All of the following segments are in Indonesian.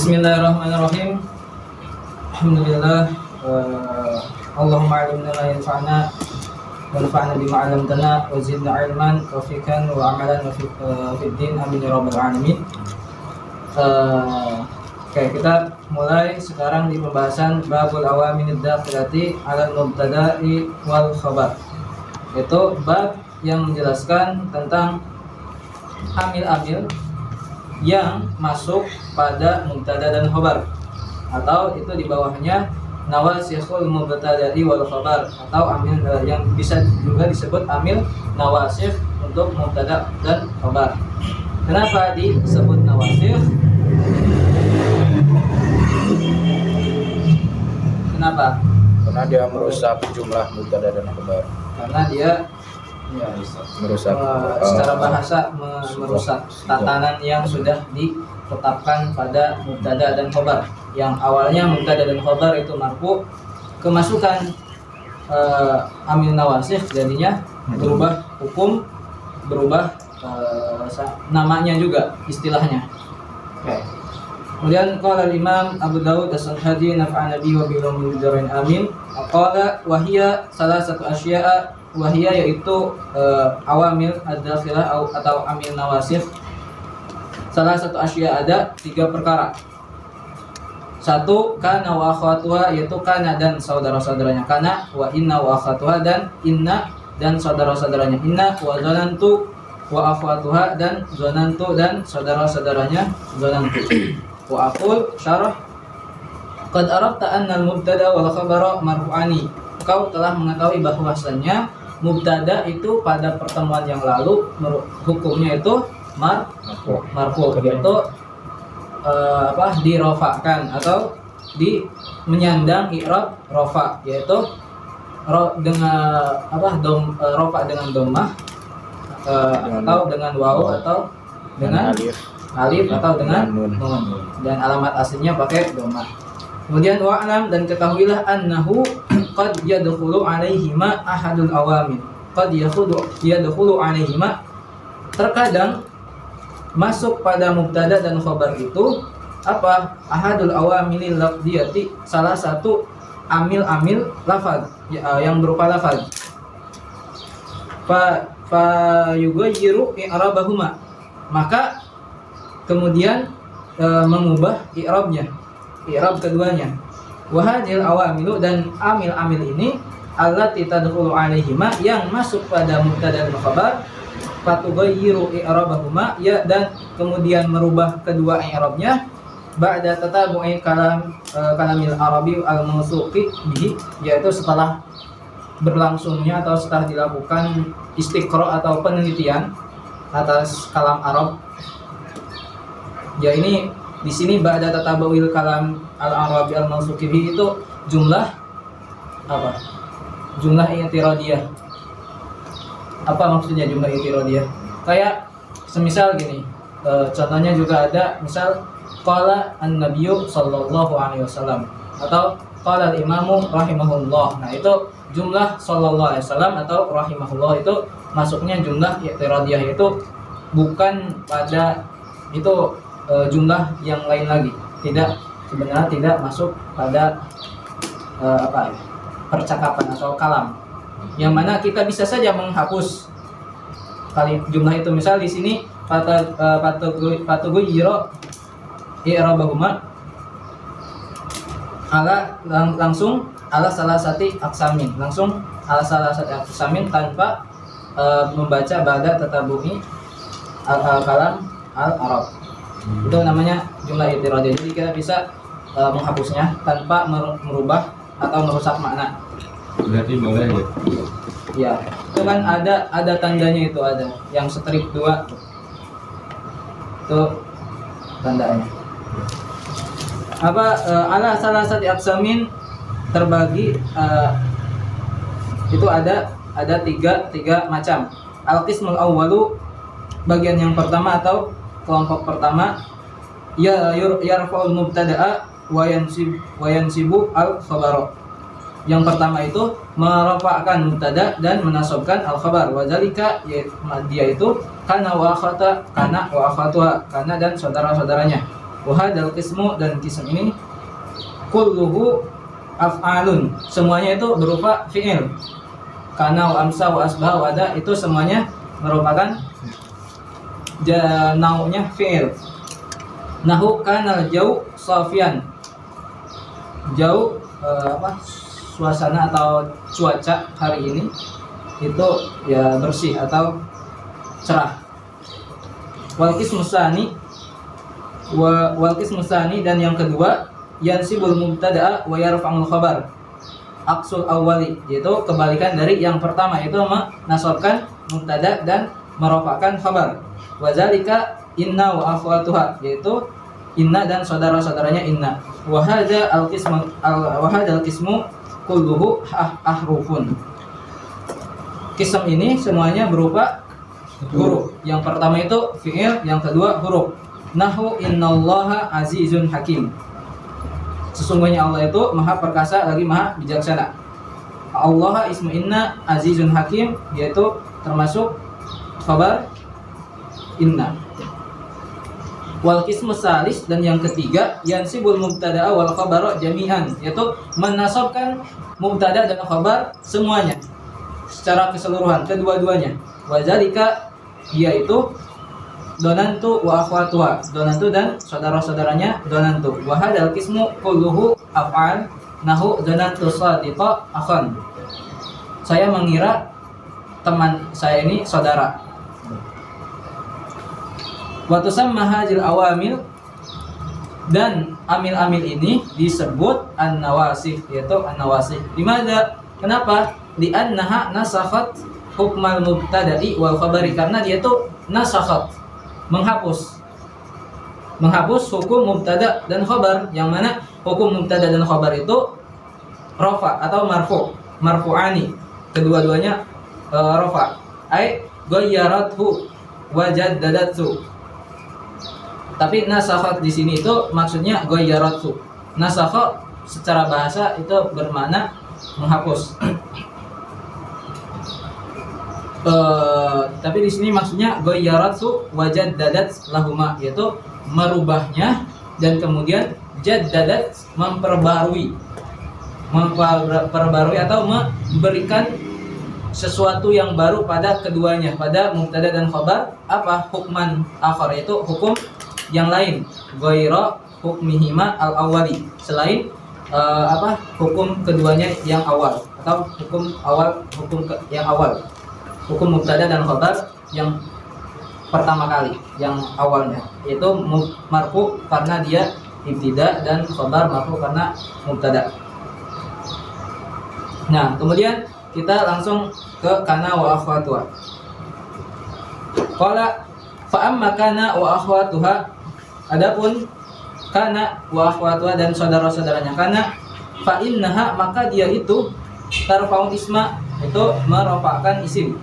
Bismillahirrahmanirrahim. Alhamdulillah. Allahumma alimna ma yanfa'una wanfa'na bima 'allamtana wa zidna 'ilman wa fiqhan wa 'amalan wa fid din amin ya rabbal alamin. Oke, kita mulai sekarang di pembahasan babul awaminid dakhilati 'alal mubtada'i wal khabar. Itu bab yang menjelaskan tentang amil-amil yang masuk pada mubtada dan khabar, atau itu di bawahnya nawasikhul mubtada'i wal khabar, atau amil yang bisa juga disebut amil nawasikh untuk mubtada dan khabar. Kenapa disebut nawasikh? Kenapa? Karena dia merusak jumlah mubtada dan khabar. Karena dia Merusak secara bahasa merusak tatanan yang sudah ditetapkan pada mubtada dan khabar. Yang awalnya mubtada dan khabar itu marfu, kemasukan amil nawasikh jadinya berubah hukum, berubah namanya juga, istilahnya. Oke. Kemudian qala al-Imam Abu Dawud as-Sanhadi nafa'ana bihi wa bil mujarin amin. Qala wa hiya salasatu asya'a, wa hiya yaitu awamil ad-dakhilah atau amil nawasikh. Salah satu asya ada 3 perkara. 1 kana wa akhwatuha, yaitu kana dan saudara-saudaranya kana, wa inna wa akhwatuha dan inna dan saudara-saudaranya inna, wa zanantu wa akhwatuha dan zanantu dan saudara-saudaranya zanantu. Wa aqul syarah qad arafta anna al-mubtada wal khabara marfu'ani. Kau telah mengetahui bahwasannya mubtada itu pada pertemuan yang lalu hukumnya itu marfu, yaitu dirofakkan atau menyandang i'rab rofa, yaitu dengan rofa dengan dhammah atau dengan waw atau dengan alif atau dengan nun, dan alamat aslinya pakai dhammah. Kemudian wa'lam, dan ketahuilah annahu qad yadkhulu 'alaihima ahadul awamil. Qad yadkhulu 'alaihima, terkadang masuk pada mubtada dan khabar itu apa? Ahadul awamilil lafdiyati, salah satu amil-amil lafaz yang berupa lafaz. Fa yughayyiru i'rabahuma, maka kemudian mengubah i'rabnya, i'rab keduanya. Wa hadhil awamilu, dan amil-amil ini allati tadkhulu 'alaihima, yang masuk pada mubtada dan khabar, fatughayyiru i'rabahuma, ya, dan kemudian merubah kedua i'rabnya ba'da tatabu'i kalamil arabi al-mawsuqi bihi, yaitu setelah berlangsungnya atau setelah dilakukan istiqra atau penelitian atas kalam Arab. Ya, ini di sini ba'da tatabu'il kalam al-arabi al-mawsuqi bihi itu jumlah apa? Jumlah i'tiradiyah. Apa maksudnya jumlah i'tiradiyah? Kayak semisal gini, contohnya juga ada, misal qala an-nabiyyu sallallahu alaihi wasallam atau qala al-imamu rahimahullah. Nah, itu jumlah sallallahu alaihi wasallam atau rahimahullah itu masuknya jumlah i'tiradiyah, itu bukan pada itu jumlah yang lain lagi. Sebenarnya tidak masuk pada percakapan atau kalam, yang mana kita bisa saja menghapus kali jumlah itu. Misal di sini patughayyiru i'rabahuma langsung ala salasati aksamin, langsung ala salasati aksamin tanpa membaca ba'da tatabu'i kalam al-arab. Itu namanya jumlah i'tiradiyah. Jadi kita bisa menghapusnya tanpa merubah atau merusak makna. Berarti boleh ya? Ya, itu kan ada tandanya, itu ada yang strip 2 itu tandanya. Ala salasati aksamin terbagi itu ada tiga macam. Al-qismul awwalu, bagian yang pertama atau kelompok pertama, yarfa'ul mubtada'a wa yansibu al-khabara. Yang pertama itu merafa'kan mubtada dan menasabkan al-khabar. Wa zalika, dia itu kana wa akhata, kana wa akhatuha, kana dan saudara-saudaranya. Wahadal qismu, dan kism ini kulluhu af'alun, semuanya itu berupa fi'il. Kana wa amsa wa asbah wa ada, itu semuanya merupakan nau'nya fi'il. Nahu kanal jauh safian, jauh suasana atau cuaca hari ini itu ya bersih atau cerah. Wal qismusani dan yang kedua yansibul mubtada'a wa yarfa'ul khabar aksul awwali, yaitu kebalikan dari yang pertama, itu menasabkan mubtada dan merofakkan khabar. Wa zalika inna wa akhwatuha, yaitu inna dan saudara-saudaranya inna. Wa hadza al-qismu kulluhu ahrufun. Kism ini semuanya berupa huruf. Yang pertama itu fi'il, yang kedua huruf. Nahu innallaha azizun hakim, sesungguhnya Allah itu maha perkasa lagi maha bijaksana. Allah ismu inna, azizun hakim, yaitu termasuk khabar inna. Wal qismus salis, dan yang ketiga yansibul mubtada'a wal khabara jami'an, yaitu menasabkan mubtada dan khabar semuanya secara keseluruhan, kedua-duanya. Wa zalika, yaitu donantu wa akhwatuha, donantu dan saudara-saudaranya donantu. Wa hadzal qismu kulluhu af'al, nahu donantu sadiqa akhan, saya mengira teman saya ini saudara. Wa tusamma hadzal awamil, dan amil-amil ini disebut an-nawasih, yaitu an-nawasih. Dimana? Kenapa? Di annaha nasakhat hukmal mubtada'i wal khabari, karena dia itu nasakhat, menghapus hukum mubtada dan khabar, yang mana hukum mubtada dan khabar itu rafa atau marfu'ani, kedua-duanya rafa. Ai ghayyarathu wa jaddadathu. Tapi nasakhat di sini itu maksudnya ghayyarathu. Nasakha secara bahasa itu bermakna menghapus. Tapi di sini maksudnya ghayyarathu wa jaddadat lahuma, yaitu merubahnya dan kemudian jaddadat memperbarui atau memberikan sesuatu yang baru pada keduanya, pada mubtada dan khabar. Apa? Hukman akhar, yaitu hukum yang lain, ghaira hukmihima al-awwali, selain hukum keduanya yang awal, atau hukum yang awal, hukum mubtada dan khabar yang pertama kali, yang awalnya, yaitu marfu karena dia ibtida dan khabar marfu karena mubtada. Nah, kemudian kita langsung ke kana wa akhwatuha. Qala fa amma kana wa akhwatuha, adapun kana wa akhwatuha dan saudara-saudaranya kana, fa innaha, maka dia itu tarfa'u isma, itu merofakkan isim,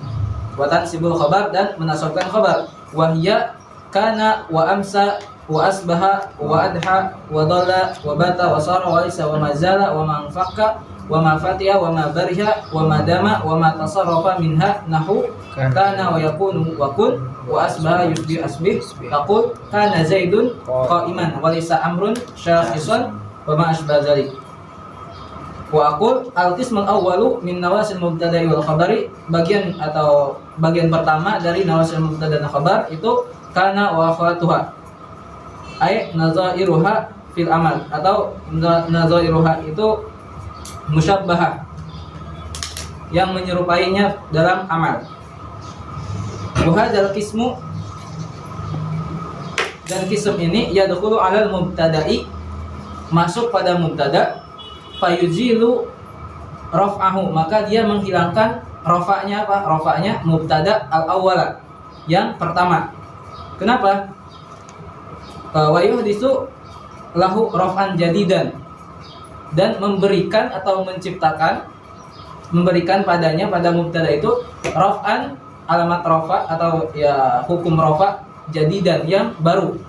watan sibul khabar, dan menasabkan khabar. Wahya kana wa amsa wa asbaha wa adha wa dhalla wa bata wa sara wa isa wa mazala wa manfaka wa ma fatiha wa ma bariha wa ma dama wa ma tasarrafa minha, nahu kana wa yakunu wa kun wa asbaha yusbi asbih, taqul kana zaidun qa'iman wa laysa amrun syakhisan wa ma asbah dzalik. Wa aqul al-qismul awwalu min nawasil mubtada'i wal khabari, bagian pertama dari nawasil mubtada dan khabar itu kana wa akhwatuha, ay nazairuha fil amal, atau nazairuha itu musyabbahah, yang menyerupainya dalam amal. Wa hadzal qismu, dan kism ini yadkhulu 'alal mubtada'i, masuk pada mubtada, fayuzilu raf'ahu, maka dia menghilangkan rafa'nya. Apa? Rafa'nya mubtada al-awwala, yang pertama. Kenapa? Wa yuhdisu lahu raf'an jadidan, dan memberikan atau memberikan padanya, pada mubtada itu raf'an, alamat rafa atau ya hukum rafa jadidan, yang baru.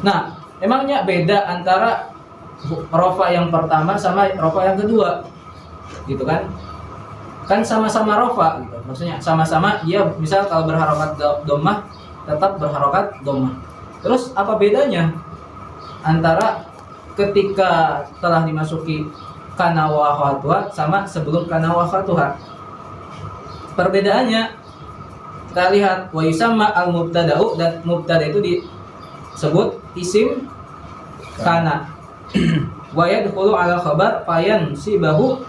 Nah, emangnya beda antara rafa yang pertama sama rafa yang kedua, gitu kan? Kan sama-sama rafa, gitu. Maksudnya sama-sama dia, misal kalau berharokat dhammah tetap berharokat dhammah. Terus apa bedanya antara ketika telah dimasuki kana wa akhwatuha sama sebelum kana wa akhwatuha? Perbedaannya kita lihat, wa yusamma al mubtada'u, dan mubtada itu disebut isim kana. Wa yadkhulu ala khabar fayan sibahu,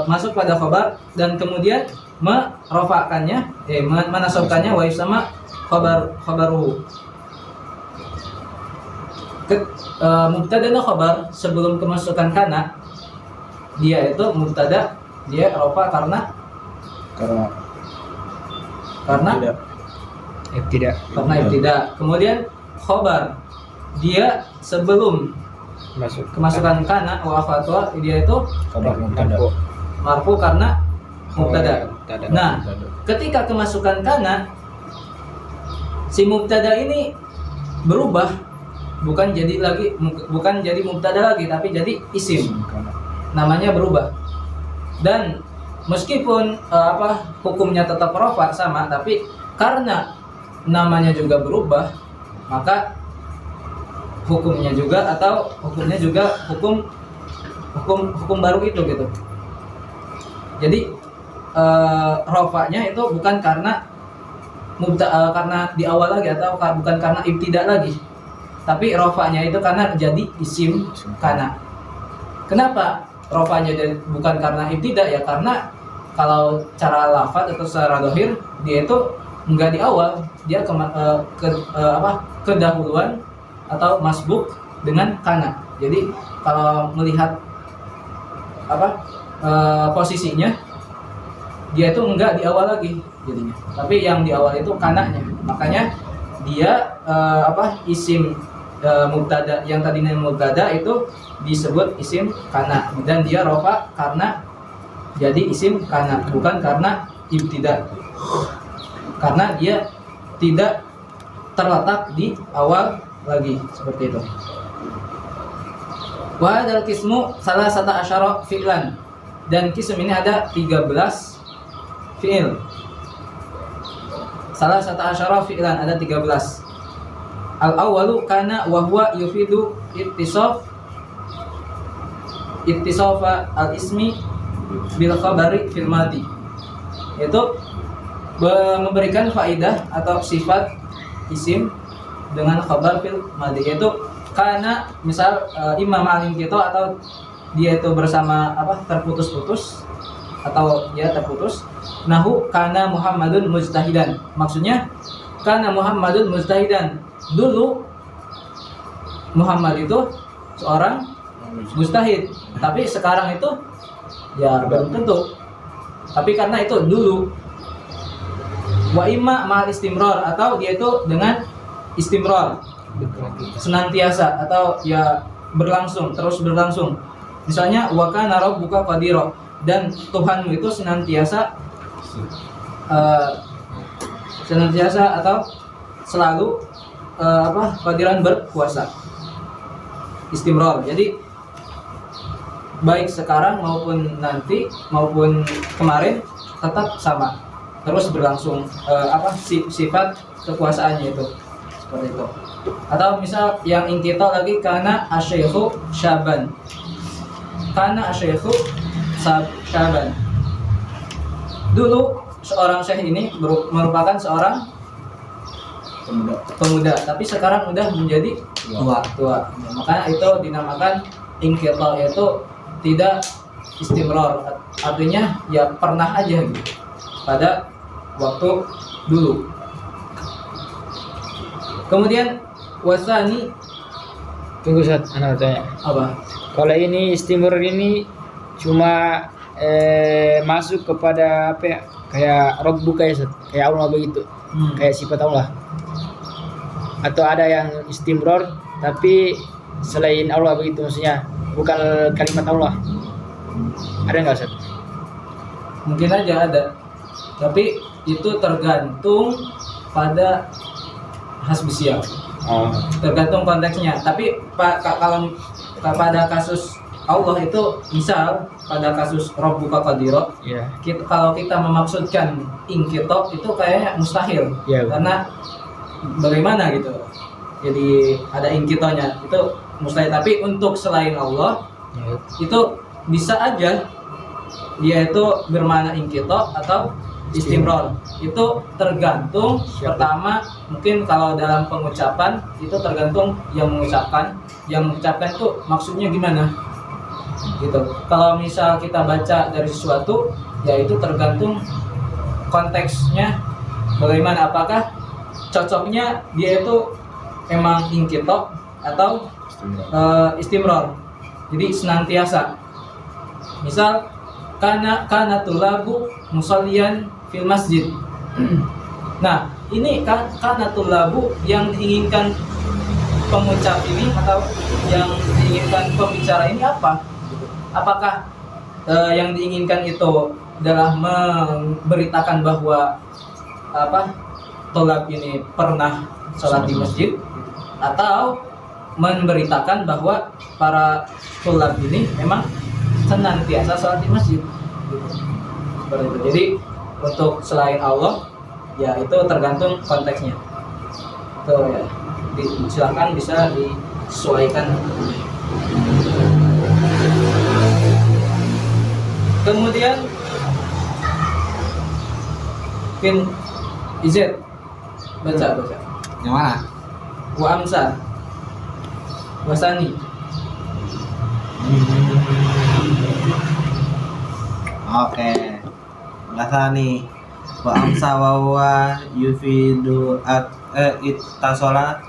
masuk pada khabar dan kemudian merofakkannya, menasabkannya, wa yusamma khabaruhu. Mubtada dan khabar sebelum kemasukan kana, dia itu mubtada, dia rofa karena ibtida. Kemudian khabar dia sebelum kemasukan kana wa akhwatuha, dia itu marfu karena mubtada. Nah, ketika kemasukan kana, si mubtada ini berubah, bukan jadi mubtada lagi, tapi jadi isim. Namanya berubah. Dan meskipun hukumnya tetap rafa sama, tapi karena namanya juga berubah, maka hukumnya juga hukum baru itu gitu. Jadi rafanya itu bukan karena karena di awal lagi, atau bukan karena ibtida lagi, tapi rafanya itu karena jadi isim kana. Kenapa rafanya bukan karena ibtida? Ya karena kalau cara lafaz atau secara dohir, dia itu enggak di awal, dia kedahuluan atau masbuk dengan kana. Jadi kalau melihat posisinya, dia itu enggak di awal lagi jadinya, tapi yang di awal itu kananya. Makanya dia isim mubtada, yang tadinya mubtada itu disebut isim kana, dan dia rofa karena jadi isim kana, bukan karena ibtida, karena dia tidak terletak di awal lagi, seperti itu. Wa hadzal qismu salasata asyara fi'lan, dan kism ini ada 13 fi'il. Salasata asyara fi'lan, ada 13. Al-awwalu kana wa huwa yufidu ittisafa al-ismi bil khabari fil madi, yaitu memberikan faidah atau sifat isim dengan khabar fil madi, yaitu kana misal imam alim kita, atau dia itu bersama terputus-putus, atau ya terputus. Nahu kana Muhammadun mujtahidan, maksudnya kana Muhammadun mujtahidan, dulu Muhammad itu seorang mujtahid, tapi sekarang itu ya belum tentu, tapi karena itu dulu. Wa imma ma'al istimrar, atau dia itu dengan istimrar, senantiasa, atau ya berlangsung, terus berlangsung. Misalnya wa kana rabbuka qadira, dan Tuhanmu itu senantiasa atau selalu qadiran, berkuasa. Istimrar. Jadi baik sekarang maupun nanti maupun kemarin tetap sama, terus berlangsung sifat kekuasaannya itu, seperti itu. Atau misal yang ingkita lagi, kana asyaikhu syaban, kana asyaikhu syaban, dulu seorang syekh ini merupakan seorang pemuda, tapi sekarang udah menjadi tua. Makanya itu dinamakan ingkita, yaitu tidak istimrar, artinya ya pernah aja gitu pada waktu dulu. Kemudian wasani, tunggu saat anak tanya apa? Kalau ini istimrar ini cuma masuk kepada kayak Rabbuka ya, kayak Allah begitu, kayak sifat Allah, atau ada yang istimrar tapi selain Allah begitu, maksudnya bukan kalimat Allah, ada nggak Ustaz? Mungkin aja ada, tapi itu tergantung pada hasbisial, tergantung konteksnya. Tapi kalau pada kasus Allah itu misal pada kasus Rabbuka Qadira, Ya. kalau kita memaksudkan ingkito itu kayaknya mustahil. Ya. Karena bagaimana gitu. Jadi ada ingkitonya itu mustahil. Tapi untuk selain Allah Ya. itu bisa aja dia itu bermakna ingkito atau istimror. Itu tergantung Siapa? pertama mungkin kalau dalam pengucapan itu tergantung yang mengucapkan itu maksudnya gimana gitu. Kalau misal kita baca dari sesuatu ya itu tergantung konteksnya bagaimana, apakah cocoknya dia itu emang ingkito atau istimror, jadi senantiasa. Misal kana tulabu musallian fil masjid. Nah, ini kan kana tulabu yang diinginkan pengucap ini atau yang diinginkan pembicara ini apa? Apakah yang diinginkan itu adalah memberitakan bahwa tolab ini pernah sholat di masjid, atau memberitakan bahwa para tolab ini memang senantiasa sholat di masjid gitu. Seperti itu. Jadi untuk selain Allah ya itu tergantung konteksnya. Tuh ya. Silakan bisa disesuaikan. Kemudian pin izet baca. Yang mana? Wa amsa wasani. Oke. Lasani wa amsa wa huwa yufidu ittasola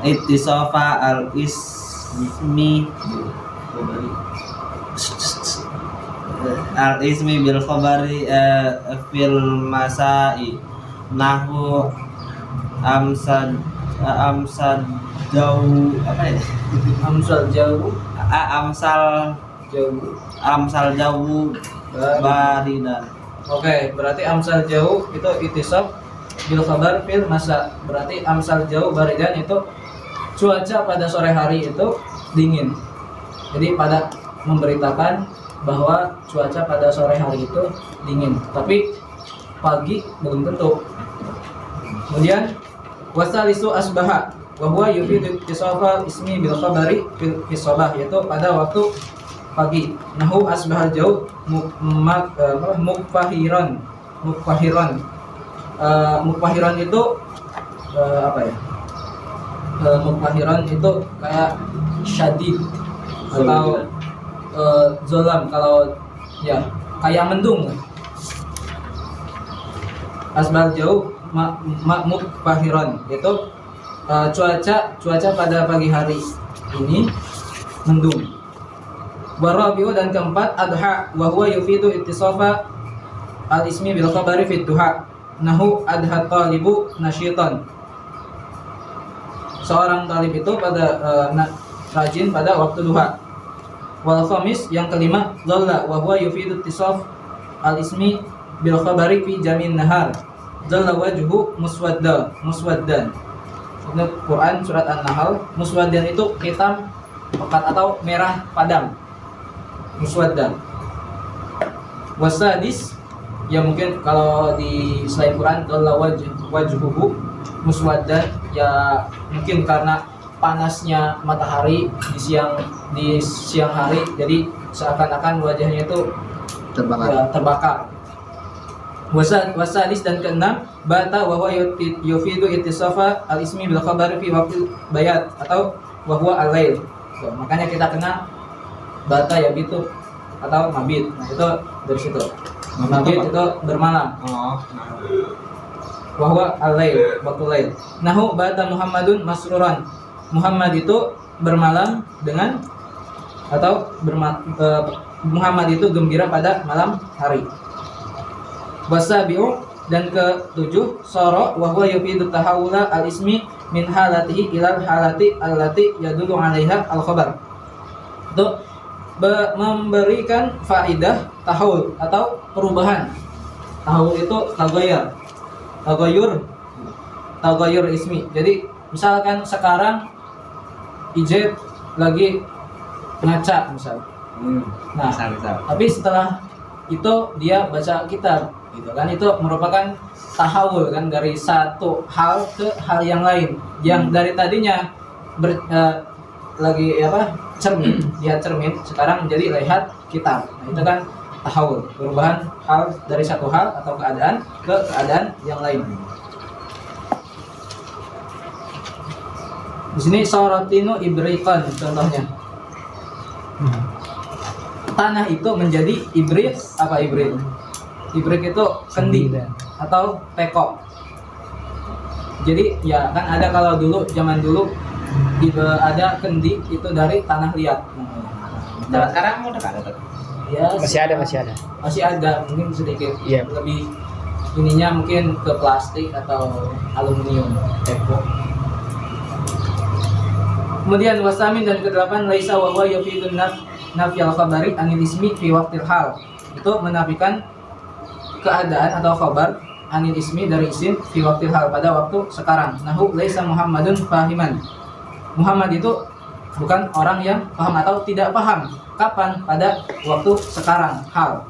ittisofa al ismi bil khabari fil masai nahu amsad jauh apa ya? Amsal jauh jauh baridan. Oke, berarti amsal jauh itu itisab bil khabar fil masa. Berarti amsal jauh baridan itu cuaca pada sore hari itu dingin. Jadi pada memberitakan bahwa cuaca pada sore hari itu dingin. Tapi pagi belum tentu. Kemudian wasalisu asbaha wa huwa yufidu ittisafa ismi bil khabari fil sabah, yaitu pada waktu pagi. Nahu asbahal jauh mukfahiran. Mukfahiran itu apa ya? Mukfahiran itu kayak syadid atau zolam, kalau ya kayak mendung. Asbahal jauh mukfahiran itu cuaca pada pagi hari ini mendung. Warabiu dan keempat adha wa huwa yufidu ittisafa al-ismi bil khabari fi duha. Nahu adha talibu nasyitan. Seorang talib itu pada rajin pada waktu duha. Wal khamis yang kelima dhalla wa huwa yufidu ittisaf al-ismi bil khabari fi jamin nahar. Dhalla wajhu muswaddan. Ini Quran surat An-Nahl. Muswaddan itu hitam pekat atau merah padam. Muswaddan. Wasadis ya mungkin kalau di selain Quran dhalla wajhuhu muswaddan, ya mungkin karena panasnya matahari di siang hari, jadi seakan-akan wajahnya itu terbakar. Wasadis dan keenam bata wa huwa yufidu ittisafa al-ismi bil khabari fi waqtil bayat atau wa huwa al-lail. Makanya kita kenal bata ya gitu atau mabit. Nah itu dari situ. Mabit itu bermalam. Wa huwa al-lail, waktu lail. Nahu bata Muhammadun masruran. Muhammad itu bermalam dengan atau Muhammad itu gembira pada malam hari. Wasabi'u dan ketujuh sara wa huwa yufidu tahawula al-ismi min halatihi ilal halati allati yadullu 'alaiha al-khabar. Itu memberikan faidah tahawul atau perubahan. Tahawul itu tagayyur ismi. Jadi misalkan sekarang IJ lagi ngaca misal. Nah, Misal. tapi setelah itu dia baca kitab gitu kan, itu merupakan tahawul kan dari satu hal ke hal yang lain yang dari tadinya lagi cermin, lihat cermin, sekarang menjadi lihat kitab. Nah, itu kan tahawul, perubahan hal dari satu hal atau keadaan ke keadaan yang lain. Di sini sorotinu ibrikan contohnya. Tanah itu menjadi ibrik. Apa ibrik? Ibrik itu kendi atau teko. Jadi ya kan ada kalau dulu zaman dulu ada kendi itu dari tanah liat. Nah, sekarang udah ada tuh. Ya, masih ada mungkin sedikit. Iya. Lebih ininya mungkin ke plastik atau aluminium teko. Kemudian wasamin dan ke-8 laisa wa huwa yufidun nafyal khabari anil ismi fi waqtil hal. Itu menafikan keadaan atau khabar anil ismi dari isim fi waqtil hal pada waktu sekarang. Nahu laisa Muhammadun fahiman. Muhammad itu bukan orang yang paham atau tidak paham. Kapan? Pada waktu sekarang hal.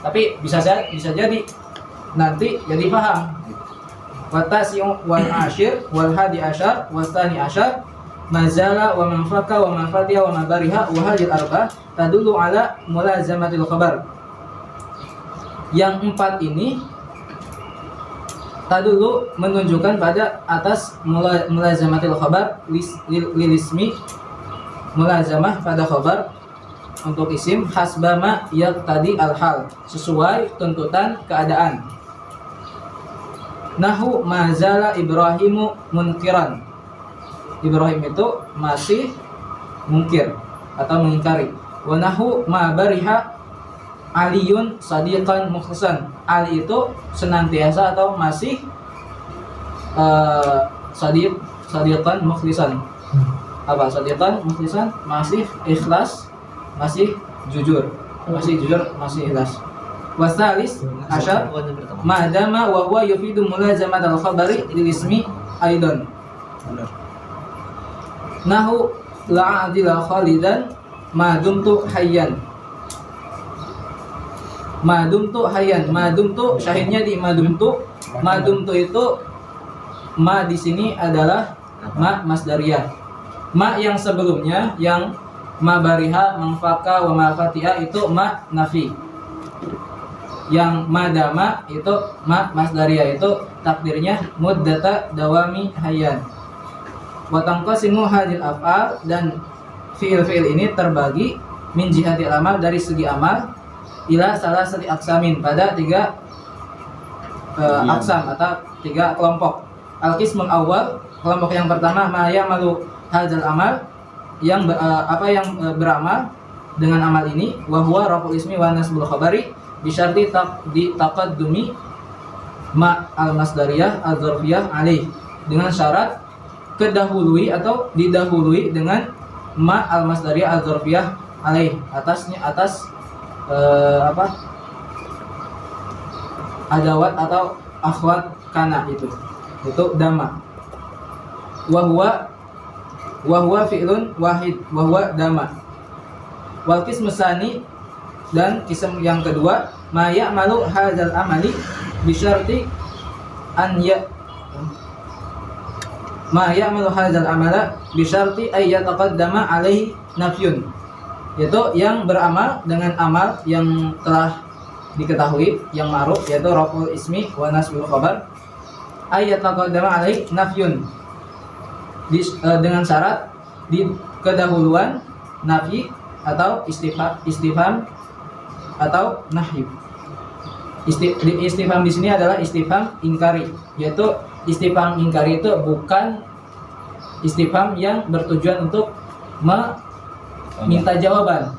Tapi bisa jadi nanti jadi paham. Watasi'u wal ashir wal hadi asyar wastani asyar mazala wa manfaka wa manfatiha wa mabariha wa hadil arba tadullu ala mulazamatil khabar. Yang 4 ini tadullu menunjukkan pada atas mulazamatil khabar lil ismi, mulazamah pada khabar untuk isim hasbama yaqtadi al hal, sesuai tuntutan keadaan. Nahu mazala Ibrahimu munkiran. Ibrahim itu masih mungkir atau mengingkari. Wa nahu ma bariha Aliyun sadiqan mukhlisan. Ali itu senantiasa atau masih sadiqan mukhlisan. Apa sadiqan mukhlisan? Masih ikhlas, masih jujur, masih ikhlas. Wasalis asyar madama wa huwa yufidu mulazamat al-khabari lil ismi aidan. Nahu la'adila khalidan madumtu hayyan. Madumtu hayyan. Madumtu syahidnya di madumtu. Madumtu itu ma di sini adalah ma masdariyah. Ma yang sebelumnya yang ma bariha, manfaka, wa mafatiha itu ma nafi. Yang madama itu ma masdariyah, itu takdirnya muddata dawami hayyan. Wa tanqasimu hadil af'al, dan fiil-fiil ini terbagi min jihatil amal, dari segi amal, ila salah satu aksamin, pada 3 aksam atau 3 kelompok. Al-qismul awal, kelompok yang pertama ma ya'malu hadzal amal, yang beramal dengan amal ini, wa huwa raf'ul ismi wa nasbul khabari bi syarti taqaddumi ma al-masdariyah al-dzarfiyah alaih, dengan syarat kedahului atau didahului dengan ma al-masdariyah al-dzarfiyah alaih, atas adawat atau akhwat kana itu dama. Wa huwa fi'lun wahid wa huwa dama. Wal qismu tsani, dan kism yang kedua ma ya'malu hadzal amali bi syarti an ma ya'malu hadzal amala bi syarti ay yataqaddama alaihi nafyun, yaitu yang beramal dengan amal yang telah diketahui, yang ma'ruf, yaitu raf'ul ismi wa nasbul khabar, ay yataqaddama alaihi nafyun, dengan syarat di kedahuluan nafi atau istifham atau nahyu. Istifham di sini adalah istifham ingkari, yaitu istifham ingkari itu bukan istifham yang bertujuan untuk meminta jawaban,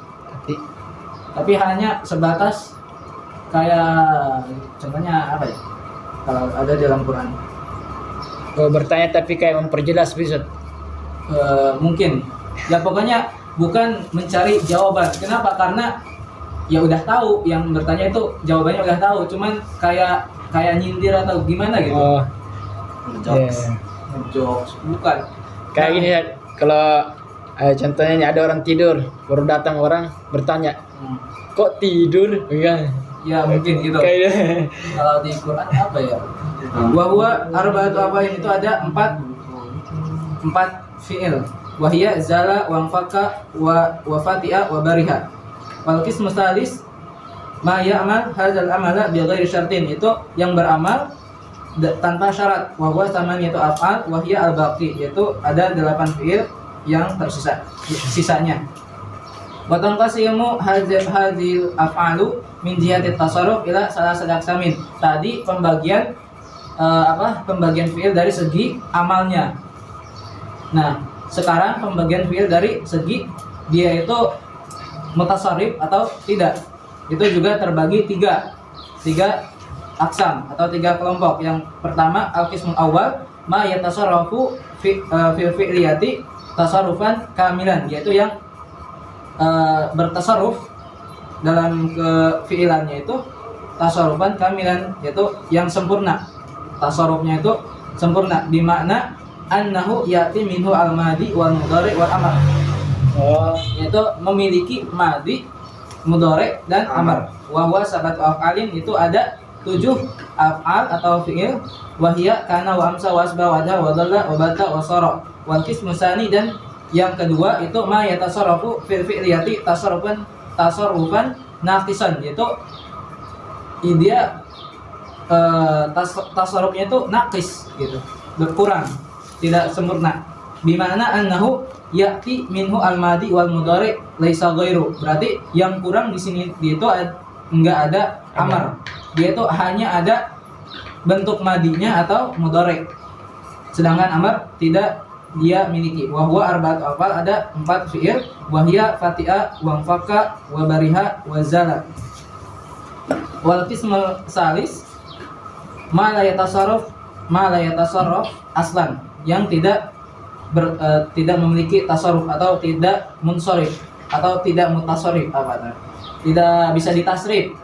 tapi hanya sebatas kayak contohnya apa ya, kalau ada dalam Quran. Oh, bertanya tapi kayak memperjelas bisa. Mungkin ya, pokoknya bukan mencari jawaban. Kenapa? Karena ya udah tahu, yang bertanya itu jawabannya udah tahu, cuman kayak nyindir atau gimana gitu. Oh, Jokes. ngejokes, bukan. Kayak gini ya, kalau contohnya ini ada orang tidur, baru datang orang bertanya, Hmm. kok tidur? Enggak. Ya mungkin gitu. Kayak Kalau di Quran apa ya? Wahwa arba'atu af'alin itu ada empat fi'il. Wahia zala wa anfaqa wa fati'a wa bariha. Wal qismu tsalis ma ya'mal hadzal amala bi ghairi syartin, itu yang beramal tanpa syarat. Wahwa samaniyatu af'al wahia al-baqi, yaitu ada 8 fi'il yang tersisa sisanya. Wa tanqasimu hadzal af'alu min jihati tasarruf ila salasati aqsamin. Tadi pembagian pembagian fi'il dari segi amalnya. Nah, sekarang pembagian fi'il dari segi dia itu mutasarrif atau tidak. Itu juga terbagi tiga aksam atau 3 kelompok. Yang pertama al-qismul awal ma yatasarrafu fil fi'liyati tasarrufan kamilan, yaitu yang bertasarruf dalam kefi'ilannya itu tasarrufan kamilan, yaitu yang sempurna. Tasarrufnya itu sempurna, bimakna annahu yati minhu al-madi wal mudhari wal amr. Yaitu memiliki madi, mudhari dan amr. Wa huwa sabatu af'alin, itu ada 7 af'al atau fi'il. Wahia kana wa amsa wa asba wa da wa dhalla wa bata wa sara. Wal qismu tsani, dan yang kedua itu ma yatasarrafu fil fi'liyati tasarrufan naqisan, yaitu dia tasarrufnya itu naqis gitu, berkurang, tidak sempurna. Bimana annahu ya'ti minhu al-madi wal mudhari laisa ghairu. Berarti yang kurang di sini itu enggak ada amar. Dia itu hanya ada bentuk madinya atau mudhari. Sedangkan amar tidak dia miliki. Wa huwa arba'atu af'al, ada 4 fi'il. Wahia fati'a wa anfaqa wa bariha wa zala. Wal qismul salis ma la yatasarraf aslan, yang tidak memiliki tasarruf atau tidak munsharif atau tidak mutasarrif, tidak bisa ditasrif.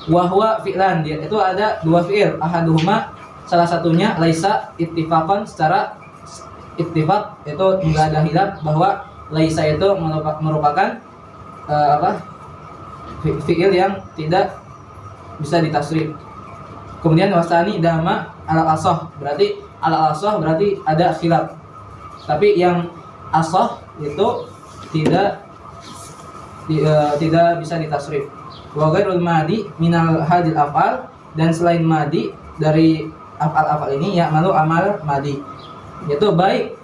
Wa huwa fi'lan, dia itu ada 2 fi'il. Ahaduhuma, salah satunya laisa ittifaqan, secara ittifaq itu enggak ada hilaf bahwa laisa itu merupakan fi'il yang tidak bisa ditasrif. Kemudian wasani dama al-asah, berarti al-asah berarti ada khilaf. Tapi yang asah itu tidak bisa ditasrif. Wa ghairul madi minal hadil af'al, dan selain madi dari af'al ini ya malu amal madi, yaitu baik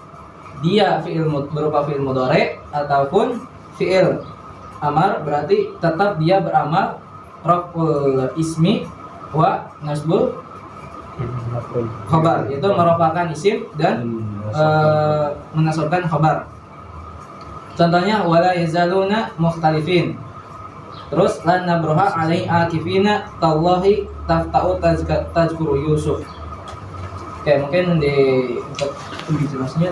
dia fi'il berupa fi'il mudhari ataupun fi'il amar, berarti tetap dia beramal raf'ul ismi wa nasbul khabar, yaitu merupakan isim dan menasabkan khabar. Contohnya wala yazaluna mukhtalifin. Terus lan nabruha alai akifina tallahi tafta'u tazkuru Yusuf. Oke, mungkin untuk lebih jelasnya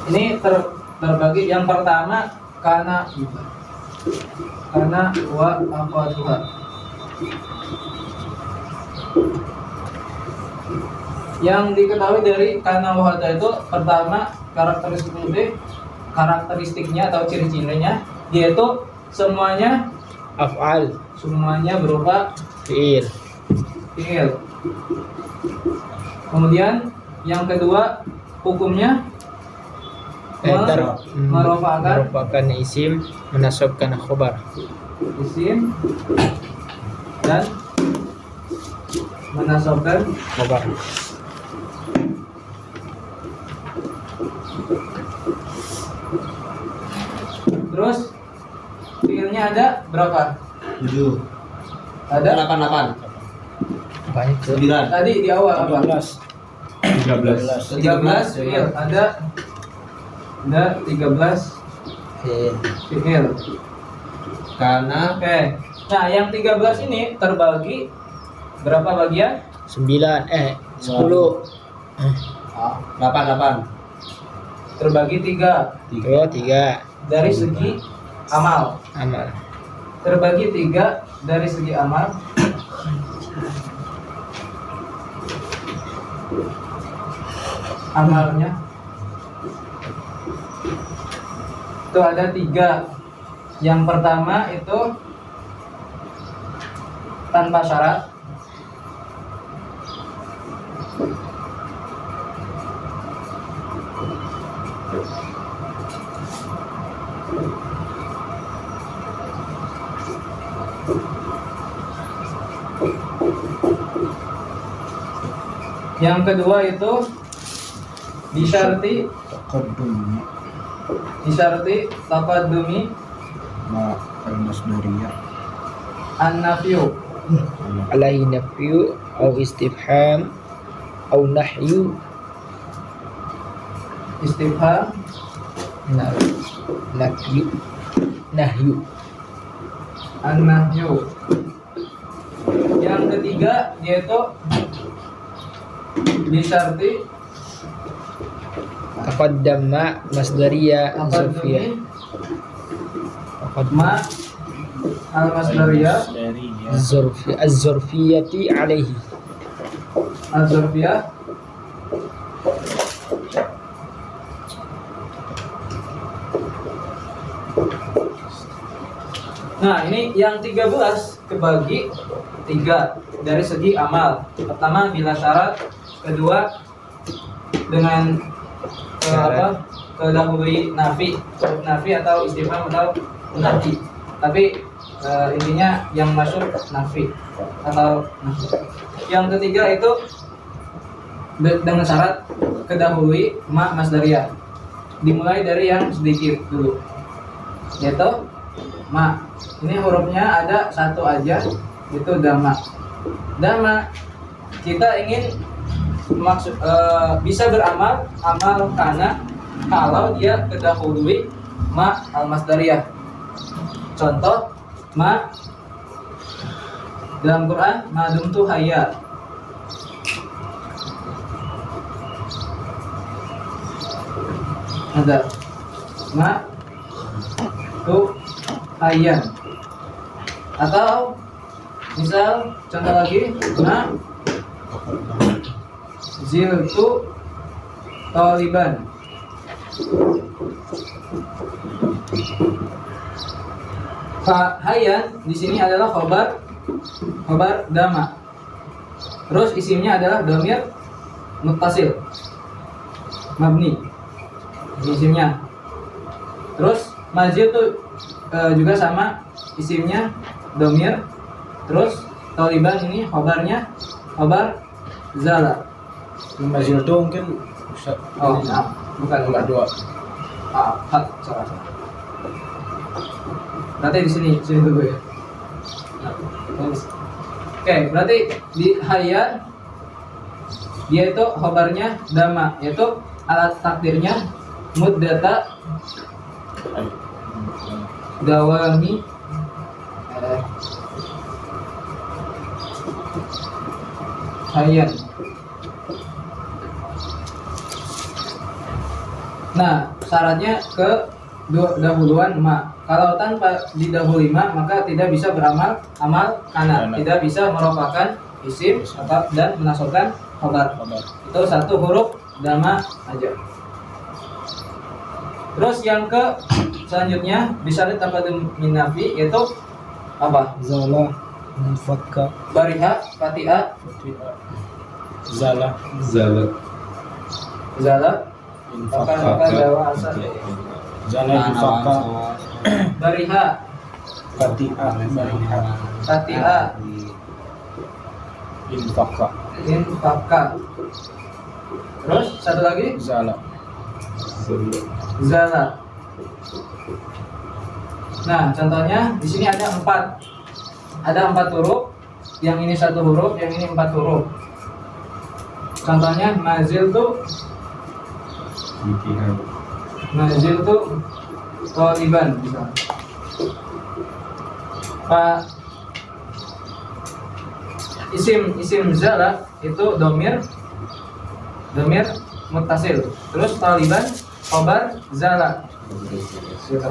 ini terbagi. Yang pertama karena wa aqaduha. Yang diketahui dari karena wa itu pertama karakteristiknya atau ciri-cirinya, dia itu semuanya af'al, semuanya berupa fi'il. Kemudian yang kedua hukumnya merupakan isim menasabkan khabar, isim dan menasabkan khabar. Terus fiilnya ada berapa? 7. Ada 8. Banyak tuh. 9. tadi di awal apa? 13. 13 fiil. Ada 13 fiil. Karena Oke. Nah, yang 13 ini terbagi berapa bagian? 10. 8. Terbagi 3 3 dari segi amal. amal. Terbagi 3 dari segi amal. amalnya itu ada 3. Yang pertama itu tanpa syarat. Yang kedua itu disyarti taqaddumi ma al-masdariyah an-nafyu alaihi nafyu au istifham au nahyu. istifham Nahyu nahyu. an-nahyu. Yang ketiga yaitu disyarti Taqaddama masdariyah zarfiyah. taqaddumi ma al-masdariyah Az-zarfiyati alaihi. az-zarfiyah Nah, ini yang 13 kebagi 3 dari segi amal. Pertama bila syarat, kedua dengan kedahului nafi atau istifham atau nafi. Tapi intinya yang masuk nafi atau nafi. Yang ketiga itu dengan syarat kedahului ma masdariyah. Dimulai dari yang sedikit dulu, yaitu ma. Ini hurufnya ada 1 aja, itu dama. Dama kita ingin bisa beramal amal kana kalau dia kedahului ma al-masdariyah. Contoh ma dalam Quran, ma dumtu hayya. Ada ma tu hayyan. Atau misal contoh lagi ma ziltu taliban. Hayyan di sini adalah khobar dama. Terus isimnya adalah dhamir muttasil mabni isimnya. Terus mazil tuh juga sama, isimnya dhamir. Terus taliban ini khobarnya khobar zala. Mazil itu mungkin Oh, maaf. Bukan nomor 2. Salah. Berarti di sini dulu ya. Oke, berarti di hayyan dia itu khobarnya dama, yaitu alat takdirnya muddata dawami hayyan. Nah, syaratnya ke dahuluan ma. Kalau tanpa didahului ma, maka tidak bisa beramal amal kana, tidak bisa merupakan isim dan menasabkan khabar. Itu 1 huruf dama aja. Terus yang ke selanjutnya bisa ditambah min nafi, yaitu apa? Zala fakka Bariha, fatia, Zala zala, maka jawa asal. Zala infaka Bariha, fatia infaka infaka. Terus satu lagi Zala zala. Nah, contohnya di sini ada 4. Ada 4 huruf. Yang ini 1 huruf, yang ini 4 huruf. Contohnya mazil tuh taliban misalnya. Pak isim zala itu domir muttasil. Terus taliban khobar zala. Gitu.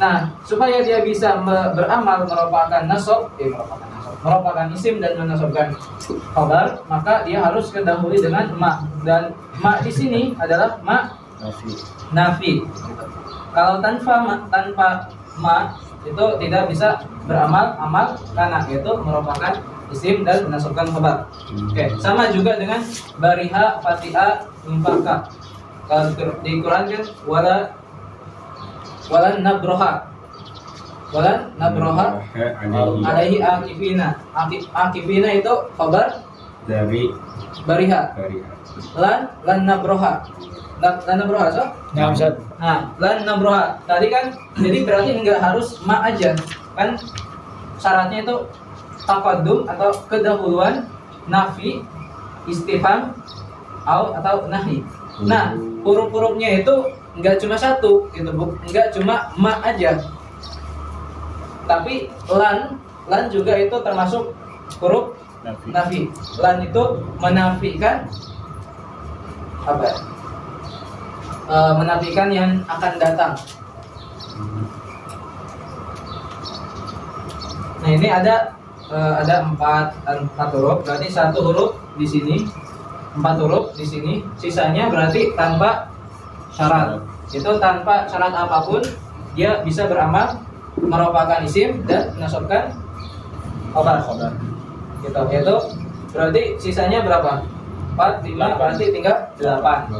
Nah, supaya dia bisa beramal merupakan nasab, merupakan isim dan menasabkan khabar, maka dia harus kedahului dengan ma, dan ma di sini adalah ma nafi. Kalau tanpa ma itu tidak bisa beramal amal kana, yaitu merupakan isim dan menasabkan khabar. Oke, sama juga dengan bariha, fatiha, infaka. Kalau di Quran kan walan nabroha alaihi akifina. Akifina itu khabar dari bariha. Lan nabroha. Lan nabroha so? Nah, Ustaz. Nah, lan nabroha. Tadi kan jadi berarti enggak harus ma aja. Kan syaratnya itu taqaddum atau kedahuluan, nafi, istifham atau nahi. Nah, huruf-hurufnya itu enggak cuma satu gitu, enggak cuma ma aja. Tapi lan juga itu termasuk huruf nafi. Lan itu menafikan apa? Menafikan yang akan datang. Nah, ini ada empat huruf, berarti satu huruf di sini, 4 huruf di sini, sisanya berarti tanpa syarat. Itu tanpa syarat apapun dia bisa beramal merupakan isim dan menasabkan khabar. Gitu. Itu berarti sisanya berapa? 4, 5, berarti tinggal 8.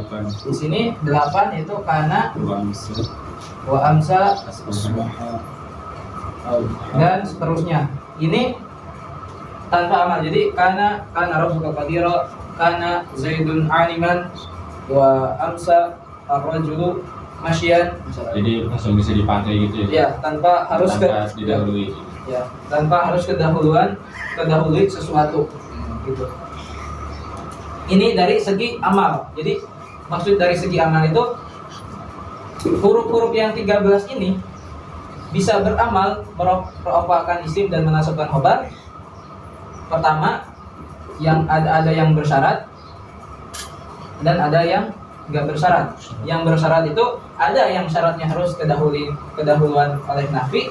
Di sini 8 itu kana wa amsa dan seterusnya. Ini tanpa amal. Jadi kana rabbuka qadira, kana zaidun aliman, wa amsa ar-rajulu masyian. Jadi langsung bisa dipakai gitu ya. Ya, tanpa harus didahului. Ya, tanpa harus kedahului sesuatu. Gitu. Ini dari segi amal. Jadi maksud dari segi amal itu huruf-huruf yang 13 ini bisa beramal merupakan isim dan menasabkan khabar. Pertama, yang ada yang bersyarat dan ada yang enggak bersyarat. Yang bersyarat itu ada yang syaratnya harus kedahuluan oleh nafi,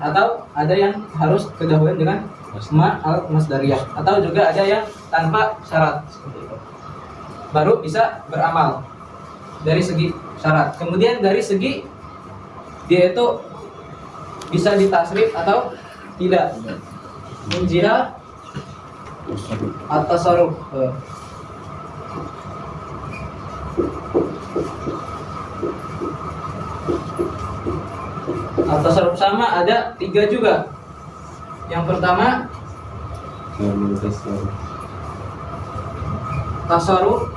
atau ada yang harus kedahuluan dengan ma al masdariyah, atau juga ada yang tanpa syarat seperti itu. Baru bisa beramal dari segi syarat. Kemudian dari segi dia itu bisa ditasrif atau tidak. Min jihah at-tasarruf. At-tasarruf sama ada 3 juga. Yang pertama tasarruf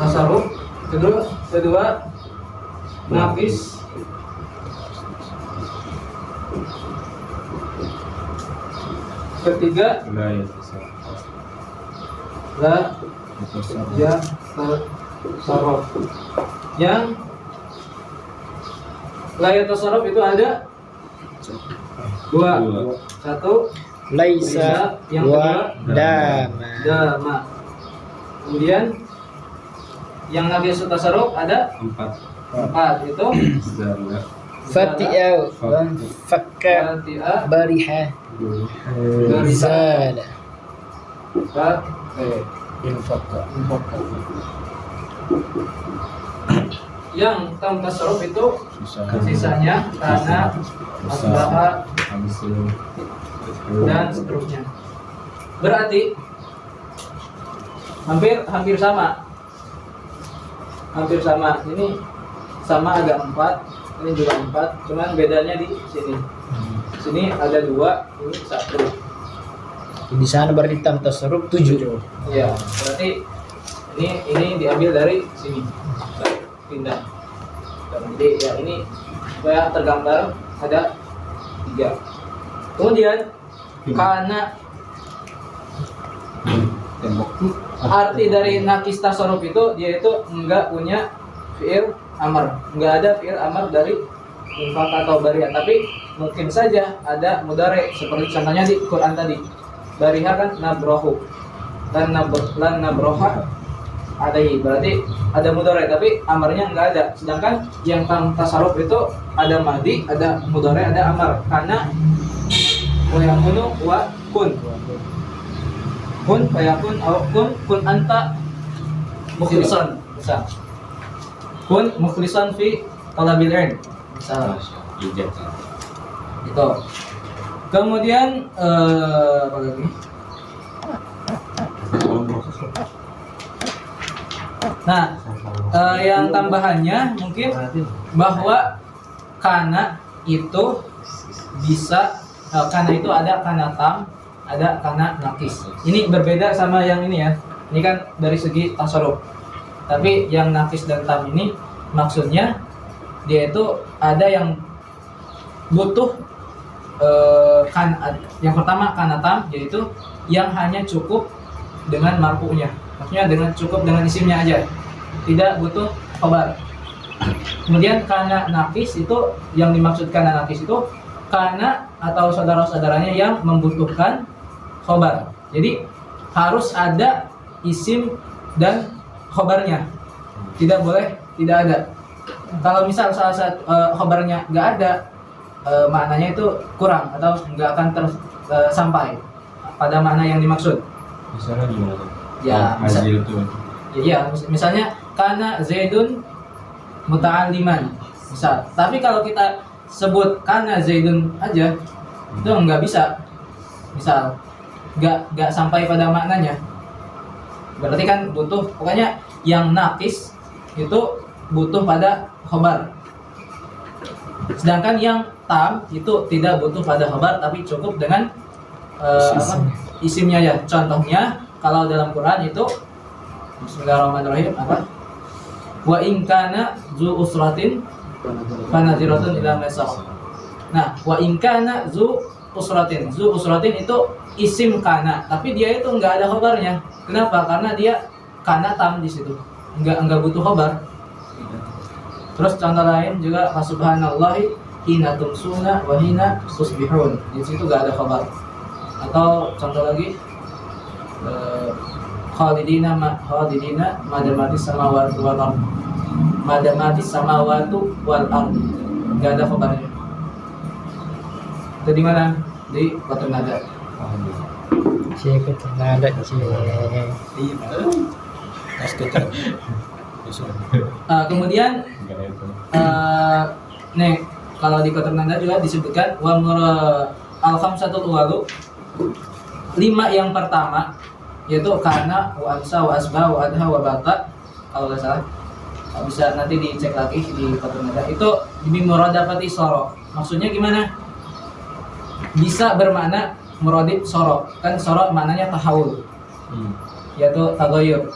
tasarruf, kedua nafis, ketiga la ya tasarruf. Yang layat tasarruf itu ada 2. Satu Laisa yang wa kedua dama. Kemudian yang nabi tasarruf ada 4 itu Fatiha fakka Fatiha, bariha zala. infaka. Yang tam tasarruf itu sisanya karena asbaha dan seterusnya. Berarti hampir sama. Ini sama ada 4, ini juga 4, cuman bedanya di sini. Sini ada 2, ini 1. Di sana berarti tam tasarruf 7. Iya, berarti ini diambil dari sini. Pindah. Jadi ya ini supaya tergambar ada 3. Kemudian karena arti dari nakis tasarruf itu dia itu enggak punya fi'il amar, enggak ada fi'il amar dari infak atau bariha, tapi mungkin saja ada mudhari seperti contohnya di Quran tadi. Bariha kan nabrohu, lan nabroha alaihi, berarti ada mudhari tapi amarnya enggak ada. Sedangkan yang tam tasarruf itu ada madi, ada mudhari, ada amar. Karena wa yakunu wa kun. Kun fayakun au kun anta mukhlisan. Misal. Kun mukhlisan fi talabil ilm. Misal. Ijab. Itu. Kemudian apa lagi? Nah, yang tambahannya mungkin bahwa kana itu bisa kana itu ada kana tam, ada kana nakis. Ini berbeda sama yang ini ya. Ini kan dari segi tasarruf. Tapi yang nakis dan tam ini maksudnya dia itu ada yang butuh yang pertama kana tam, yaitu yang hanya cukup dengan marfu'nya. Maksudnya dengan cukup dengan isimnya aja, tidak butuh khabar. Kemudian kana nakis itu yang dimaksud kana nakis itu kana atau saudara-saudaranya yang membutuhkan khabar. Jadi harus ada isim dan khabarnya. Tidak boleh tidak ada. Kalau misal salah satu khabarnya nggak ada, maknanya itu kurang atau nggak akan sampai pada makna yang dimaksud. Misalnya gimana tuh? Ya, Azil tuh. Ya, misalnya kana Zaidun muta'alliman. Misal. Tapi kalau kita sebut kana Zaidun aja itu nggak bisa. Misal nggak sampai pada maknanya. Berarti kan butuh, pokoknya yang nakis itu butuh pada khabar. Sedangkan yang tam itu tidak butuh pada khabar tapi cukup dengan isimnya ya. Contohnya kalau dalam Quran itu Bismillahirrahmanirrahim apa? Wa in kana zu usratin fanadhiratun ila maisarah. Nah, wa in kana zu usratin. Zu usratin itu isim kana, tapi dia itu enggak ada khabarnya. Kenapa? Karena dia kana tam di situ. Enggak butuh khabar. Terus contoh lain juga subhanallahi hina tumsuna wa hina tusbihun. Di situ enggak ada khabar. Atau contoh lagi khalidina madamatis samawati wal ard. Madamatis samawati wal ard. Enggak ada khabarnya. Itu di mana? Di kotor nada. Cek itu nada cek. Kemudian nih kalau di kotor nada juga disebutkan wa al-khamsatul walu, 5 yang pertama yaitu kana wa amsa wa asba wa adha wa bata, kalau nggak salah bisa nanti dicek lagi di kotor nada. Itu bimuradafati soro. Maksudnya gimana? Bisa bermakna muradif soro. Kan soro maknanya tahawul, yaitu tagayur,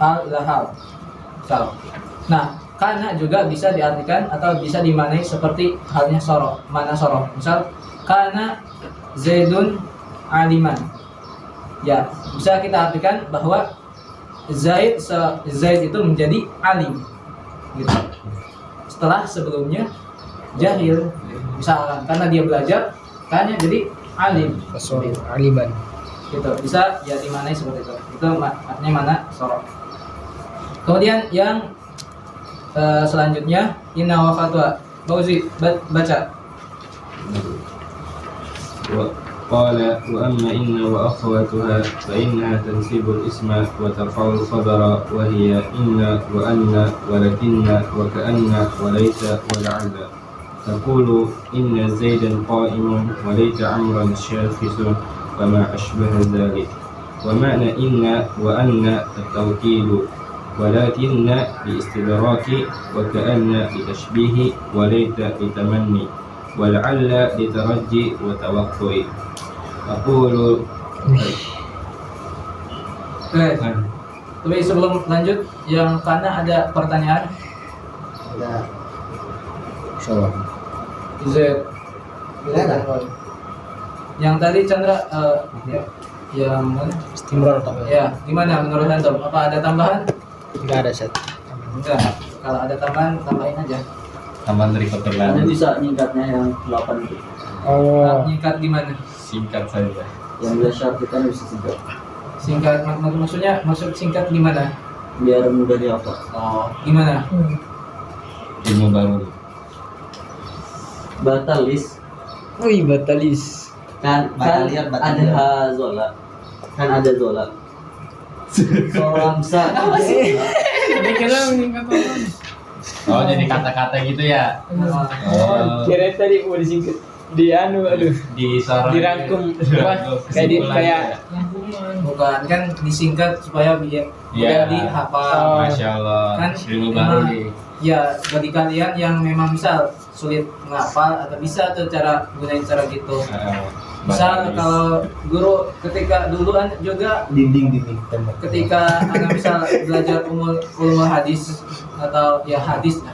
hal ila hal. Nah, kana juga bisa diartikan atau bisa dimaknai seperti halnya soro. Mana soro? Misal kana Zaidun aliman. Ya, bisa kita artikan bahwa Zaid itu menjadi alim. Gitu. Setelah sebelumnya jahil. Misalkan karena dia belajar, makanya jadi alim. Sorry, aliman. Gitu. Bisa ya dimaknai seperti itu. Itu artinya mana sorok. Kemudian yang selanjutnya inna wa fatwa. Bauzi baca. قال وأما إن وأخواتها فإنها تنسب الاسم وترفع الخبر وهي إن وأن ولكن وكأن وليس ولعل. تقول إن زيدا قائم وليت عمرا شاخص وما أشبه ذلك. ومعنى إن وأن التوكيد ولكن باستدراك وكأن لتشبيه وليت لتمني ولعل لترجي وتوقع. Aku Tapi sebelum lanjut, yang karena ada pertanyaan. Ada. Insyaallah. Z. Yang tadi Chandra yang mana? Istimrar tak? Ya, gimana menurut antum? Apa ada tambahan? Tidak ada set. Enggak. Kalau ada tambahan, tambahin aja. tambahan dari kotor Anda lalu. bisa nyingkatnya yang 8 itu. Oh, Nyingkat gimana? Singkat saja. Yang bila syarat kita bisa singkat. Singkat maksudnya maksud singkat gimana? biar mudah dihafal. Oh, gimana? Ilmu baru. Batalis Wih, batalis. kan Batalian, ada batalian. zola. Kan ada zola. Solamsa. Oh, jadi kata-kata gitu ya. Oh. Kira tadi mau disingkat di aduh Di sorong. dirangkum apa kayak di kayak Bukan, kan disingkat supaya biar mudah Iya. dihafal. Masya Allah. Kan Ilmu baru emang- nih. Ya, bagi kalian yang memang misal sulit menghafal atau bisa tuh cara gunain cara gitu. Misal Batalis. kalau guru ketika duluan juga Dinding tembok. ketika anak misal belajar ulumul hadis atau ya hadis lah.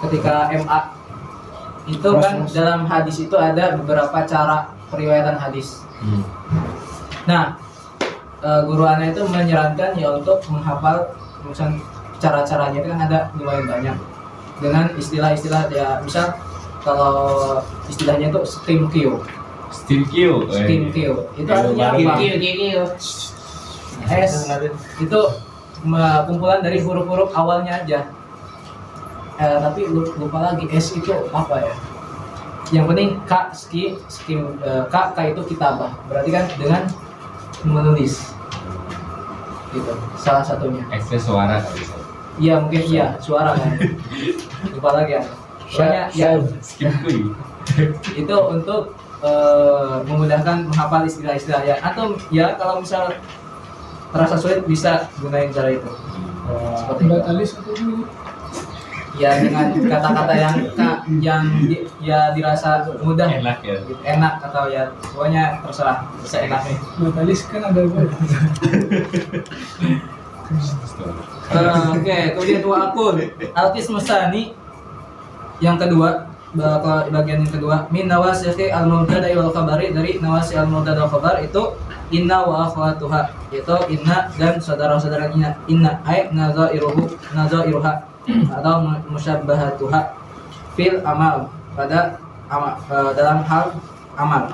Ketika MA itu kan dalam hadis itu ada beberapa cara periwayatan hadis. Nah, guru anak itu menyarankan ya untuk menghafal misalnya cara-caranya itu kan ada lumayan banyak dengan istilah-istilah ya misal kalau istilahnya itu skim Q. Steam Q. Skim Q itu artinya apa? S itu kumpulan dari huruf-huruf awalnya aja. Tapi lupa lagi S itu apa ya? Yang penting K itu kitabah. Berarti kan dengan menulis. Gitu. Salah satunya. X suara kali ya. Iya mungkin iya suara kan. Lupa lagi ya. Pokoknya ya Skip Q. itu untuk memudahkan menghafal istilah-istilah ya. Atau ya kalau misal terasa sulit bisa gunain cara itu. Seperti itu. Ya dengan kata-kata yang dirasa mudah, Enak ya. enak atau ya pokoknya terserah seenaknya. Batalis kan ada gue. Oke, kemudian dua akun Al-Qismus Tsani yang kedua, bagian yang kedua min nawasihi al-mubtada wal khabari, dari nawasi al-mubtada wal khabar itu inna wa akhwatuha, yaitu inna dan saudara-saudara inna ay nazairuha atau musyabbahatuha fil amal, pada dalam hal amal.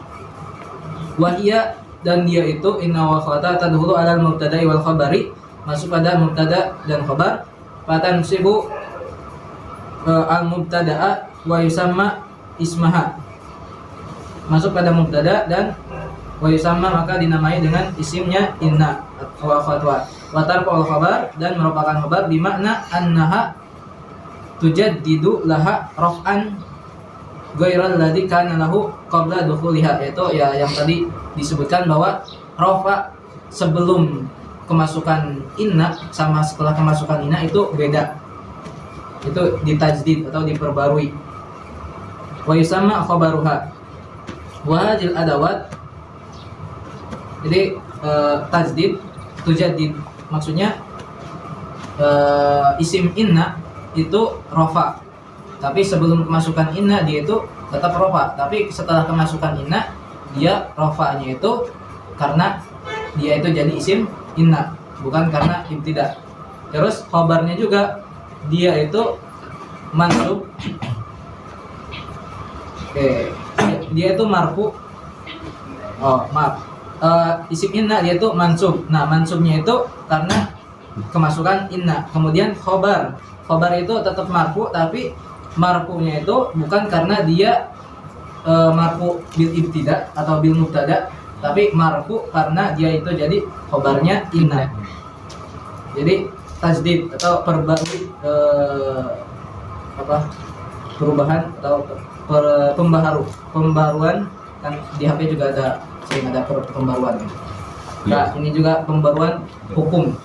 Wahia, dan dia itu inna wa akhwatuha tadkhulu ala al-mubtada wal khabari, masuk pada mubtada dan khabar, fatansibu al-mubtada'a wa yusamma ismaha, masuk pada mubtada dan wa yusamma maka dinamai dengan isimnya inna wa akhwatuha, wa tarfa'ul khabar, dan merupakan khabar bimakna annaha tujaddidu laha raf'an ghairal ladzi kana lahu qabla dukhuliha, yaitu ya yang tadi disebutkan bahwa rafa sebelum kemasukan inna sama setelah kemasukan inna itu beda, itu ditajdid atau diperbarui. Wa yusamma khabaruha wa hadhil adawat, jadi tajdid tujaddid maksudnya isim inna itu rafa, tapi sebelum kemasukan inna dia itu tetap rafa, tapi setelah kemasukan inna dia rafanya itu karena dia itu jadi isim inna, bukan karena ibtida. Terus khabarnya juga dia itu mansub. Dia itu marfu. Oh, maaf. Isim inna dia itu mansub. Nah, mansubnya itu karena kemasukan inna. Kemudian khabar itu tetap marfu, tapi marfunya itu bukan karena dia marfu bil ibtida atau bil mubtada, tapi marfu karena dia itu jadi khabarnya inna. Jadi tajdid atau perubahan atau pembaruan, kan di HP juga ada sering ada pembaruan. Nah, ini juga pembaruan hukum.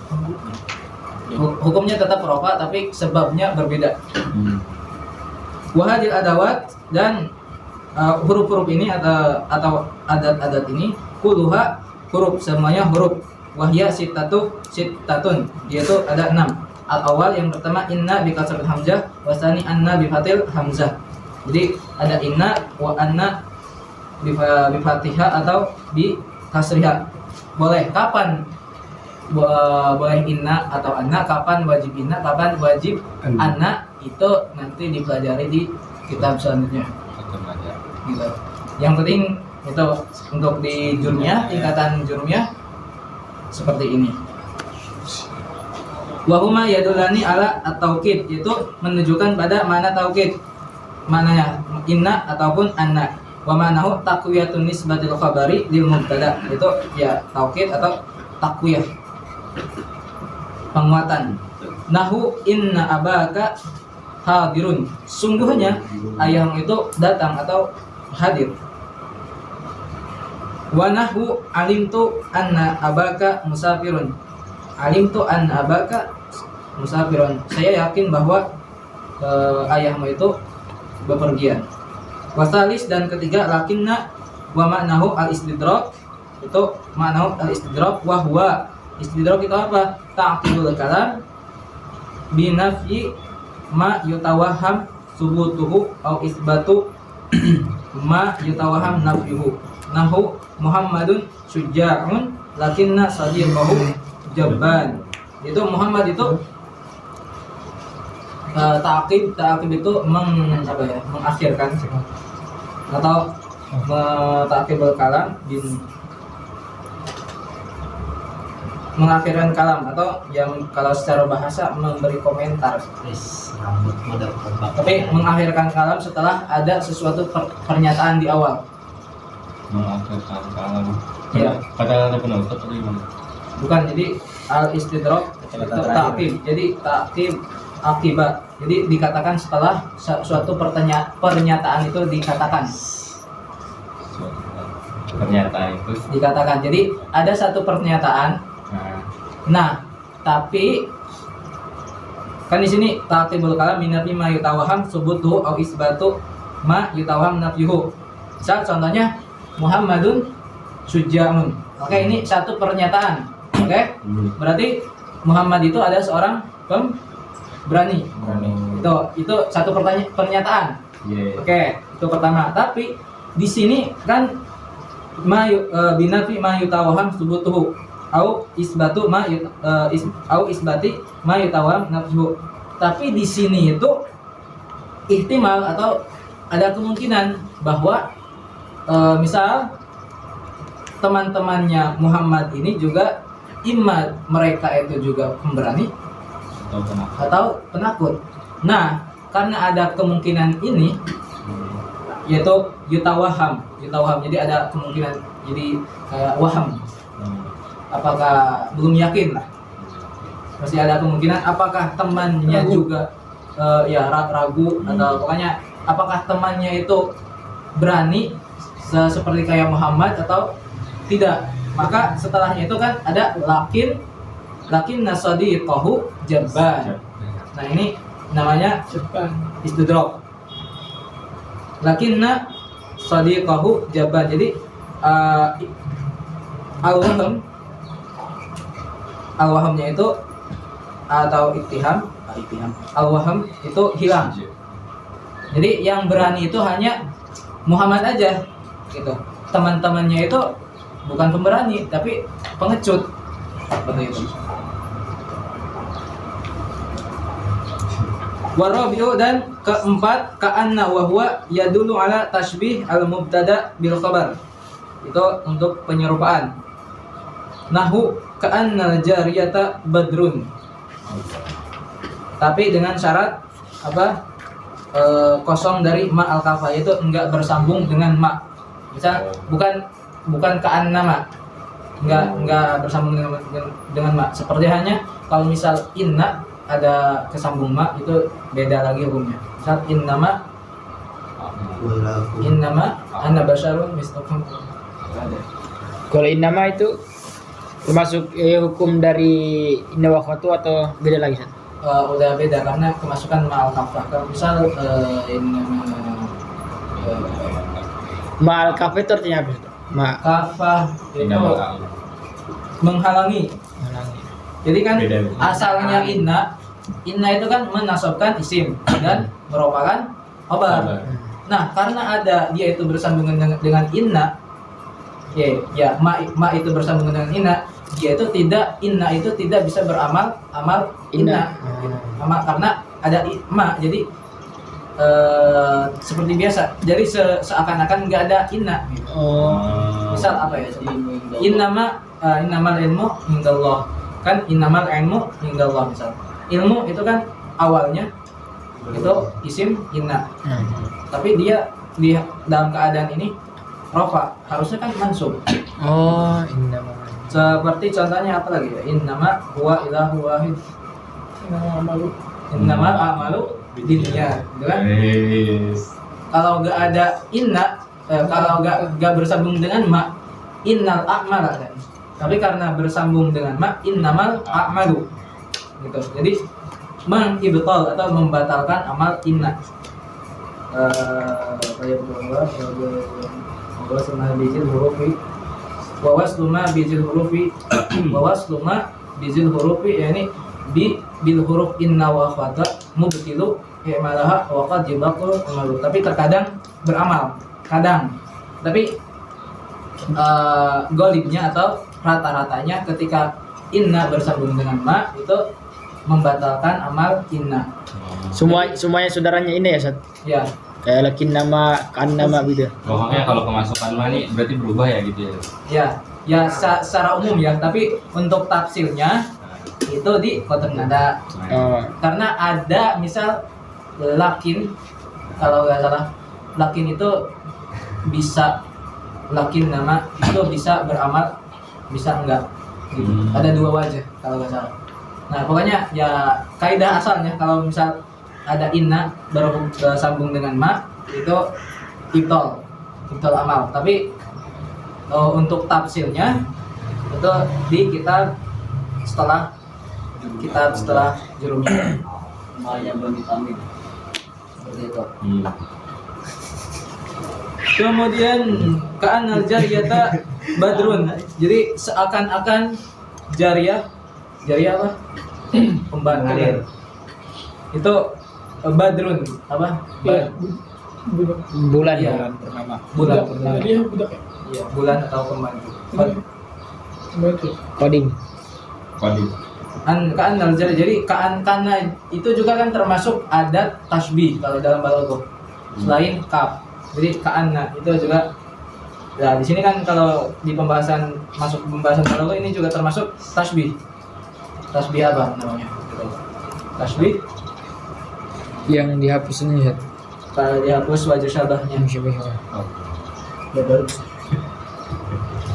Hukumnya tetap rafa tapi sebabnya berbeda. Wahadil adawat, dan huruf-huruf ini atau adat-adat ini kuluha huruf, semuanya huruf. Wahya sittatun, yaitu ada 6. Al-awal yang pertama inna bi kasril hamzah, wasani anna bi fathil hamzah. Jadi ada inna wa anna bi fathihah atau bi kasriha. Boleh kapan boleh inna atau anna, kapan wajib inna, kapan wajib anna, itu nanti dipelajari di kitab selanjutnya. Gitu. Yang penting itu untuk di jurumiyah, tingkatan jurumiyah seperti ini. Wahuma yadulani ala at-taukid, yaitu menunjukkan pada mana taukid, mananya inna ataupun anna. Wa manahu taqwiyatun nisbatil khabari lil mubtada, itu ya taukid atau takwiyah, penguatan. Nahu inna abaka hadirun, sungguhnya ayahmu itu datang atau hadir. Wa nahu alimtu anna abaka musafirun, alimtu anna abaka musafirun, saya yakin bahwa ayahmu itu bepergian. Wasalis, dan ketiga lakinna wa ma'nahu al-istidrak, itu ma'nahu al-istidrak wa huwa, istidrak itu apa? Ta'qibul kalam binafyi ma yutawaham subutuhu au isbatu ma yutawaham nafyuhu. Nahu Muhammadun syuja'un lakinna sadiqahu jabban, itu Muhammad itu ta'qib itu mengakhirkan atau ta'qibul kalam mengakhirkan kalam, atau yang kalau secara bahasa memberi komentar. Rambut modal kebak. Tapi mengakhirkan kalam setelah ada sesuatu pernyataan di awal. Mengakhirkan kalam. Iya. Padahal ada penutup atau gimana? Bukan, jadi al-istidrak itu ta'qib. Jadi ta'qib akibat. Jadi dikatakan setelah suatu pernyataan itu dikatakan. Pernyataan itu. Dikatakan. Jadi ada satu pernyataan. Nah, tapi kan di sini ta'qibul kalam minafi ma yutawaham subutu au isbatu ma yutawaham nafyuhu. Misal contohnya Muhammadun syuja'un. Oke, ini satu pernyataan. Oke? Berarti Muhammad itu ada seorang berani. Itu satu pernyataan. Yeah. Oke, itu pertama. Tapi di sini kan binafi ma yutawaham subutuhu au isbatu au isbati ma yutawaham nafsuhu. Tapi di sini itu ihtimal atau ada kemungkinan bahwa misal teman-temannya Muhammad ini juga imma mereka itu juga pemberani atau penakut. Nah, karena ada kemungkinan ini, yaitu yutawaham. Jadi ada kemungkinan, jadi kayak waham. Apakah belum yakin lah? Masih ada kemungkinan. Apakah temannya juga ragu atau pokoknya apakah temannya itu berani seperti kayak Muhammad atau tidak? Maka setelahnya itu kan ada lakin nasadiqahu jabban. Nah, ini namanya istidrak. Lakinna sadiqahu jabban. Jadi al-wahamnya itu atau ittiham, al-waham itu hilang. Jadi yang berani itu hanya Muhammad aja gitu. Teman-temannya itu bukan pemberani tapi pengecut. Seperti itu. Warabi'u, dan keempat ka'anna wa huwa yadullu ala tashbih al-mubtada bil khabar. Itu untuk penyerupaan. Nahu ka'anna jariyata badrun. Tapi dengan syarat apa? Kosong dari ma al-kafa, itu enggak bersambung dengan ma. Misal bukan ka'anna ma. Enggak bersambung dengan ma. Seperti hanya kalau misal inna ada kesambung ma, itu beda lagi hukumnya. Misal innama anna basyarun mislukum. Kalau innama itu termasuk hukum dari inna wa akhwatu atau beda lagi, San? Udah beda karena kemasukan ma al-kafah. Kalau misal innama Ma al-kafah itu artinya apa? Ma kafah itu menghalangi. Jadi kan Beda. asalnya inna itu kan menasabkan isim dan merupakan khabar. Nah, karena ada dia itu bersambung dengan inna, ma itu bersambung dengan inna, dia itu inna itu tidak bisa beramal inna. Gitu. Karena ada ma, jadi seperti biasa. Jadi seakan-akan nggak ada inna. Gitu. Misal apa ya? Innamal ilmu indallah. Kan innamal ilmu indallah misal. Ilmu itu kan awalnya itu isim inna. Tapi dia di dalam keadaan ini rofa, harusnya kan mansub. Oh, innama. Seperti contohnya apa lagi ya? Innama huwa ilahu wahid. Innama amalu binniyat, gitu kan? Yes. Kalau nggak ada inna, kalau nggak bersambung dengan ma, innal a'mala kan. Tapi karena bersambung dengan ma, innamal a'malu. Gitu. Jadi mengibtal atau membatalkan amal inna. Kayak wawasluma bizil hurufi wawasluma bizil hurufi yani bil huruf inna wa akhwata mubtilu i'malaha wa qad yabaqu amalu. Tapi terkadang beramal, kadang. Tapi golibnya atau rata-ratanya ketika inna bersambung dengan ma itu membatalkan amal inna. Semuanya saudaranya ini ya, Sat? Ya, Kayak lakin nama, kan nama gitu. Pokoknya kalau kemasukan ma nih berarti berubah ya gitu ya. ya secara umum ya. Tapi untuk tafsirnya itu di kotak nada. Oh. Karena ada misal lakin, kalau nggak salah lakin itu bisa, lakin nama itu bisa beramal, bisa enggak gitu. Ada dua wajah kalau nggak salah. Nah pokoknya ya kaidah asalnya kalau misal ada inna bersambung dengan ma itu ibtal amal. Tapi untuk tafsirnya itu di kitab setelah jurumiyah. Maya Bani Tamim. Seperti itu. Kemudian ka'annal jariyata badrun. Jadi seakan-akan jariyah apa? Pembantu. Itu badrun apa? Bulan Iya. bulan purnama. Bulan purnama. Dia budak ya? Iya, bulan atau pembantu. Coding. Kode. Ka'annal jariyah. Jadi karena itu juga kan termasuk adat tasbih kalau dalam balaghah. Selain kaf. Jadi ka'anna itu juga. Nah, di sini kan kalau di masuk pembahasan balaghah ini juga termasuk tasbih. Tasbih apa namanya? Tasbih Yang dihapus ini, Sat. kalau dihapus wajah syabahnya.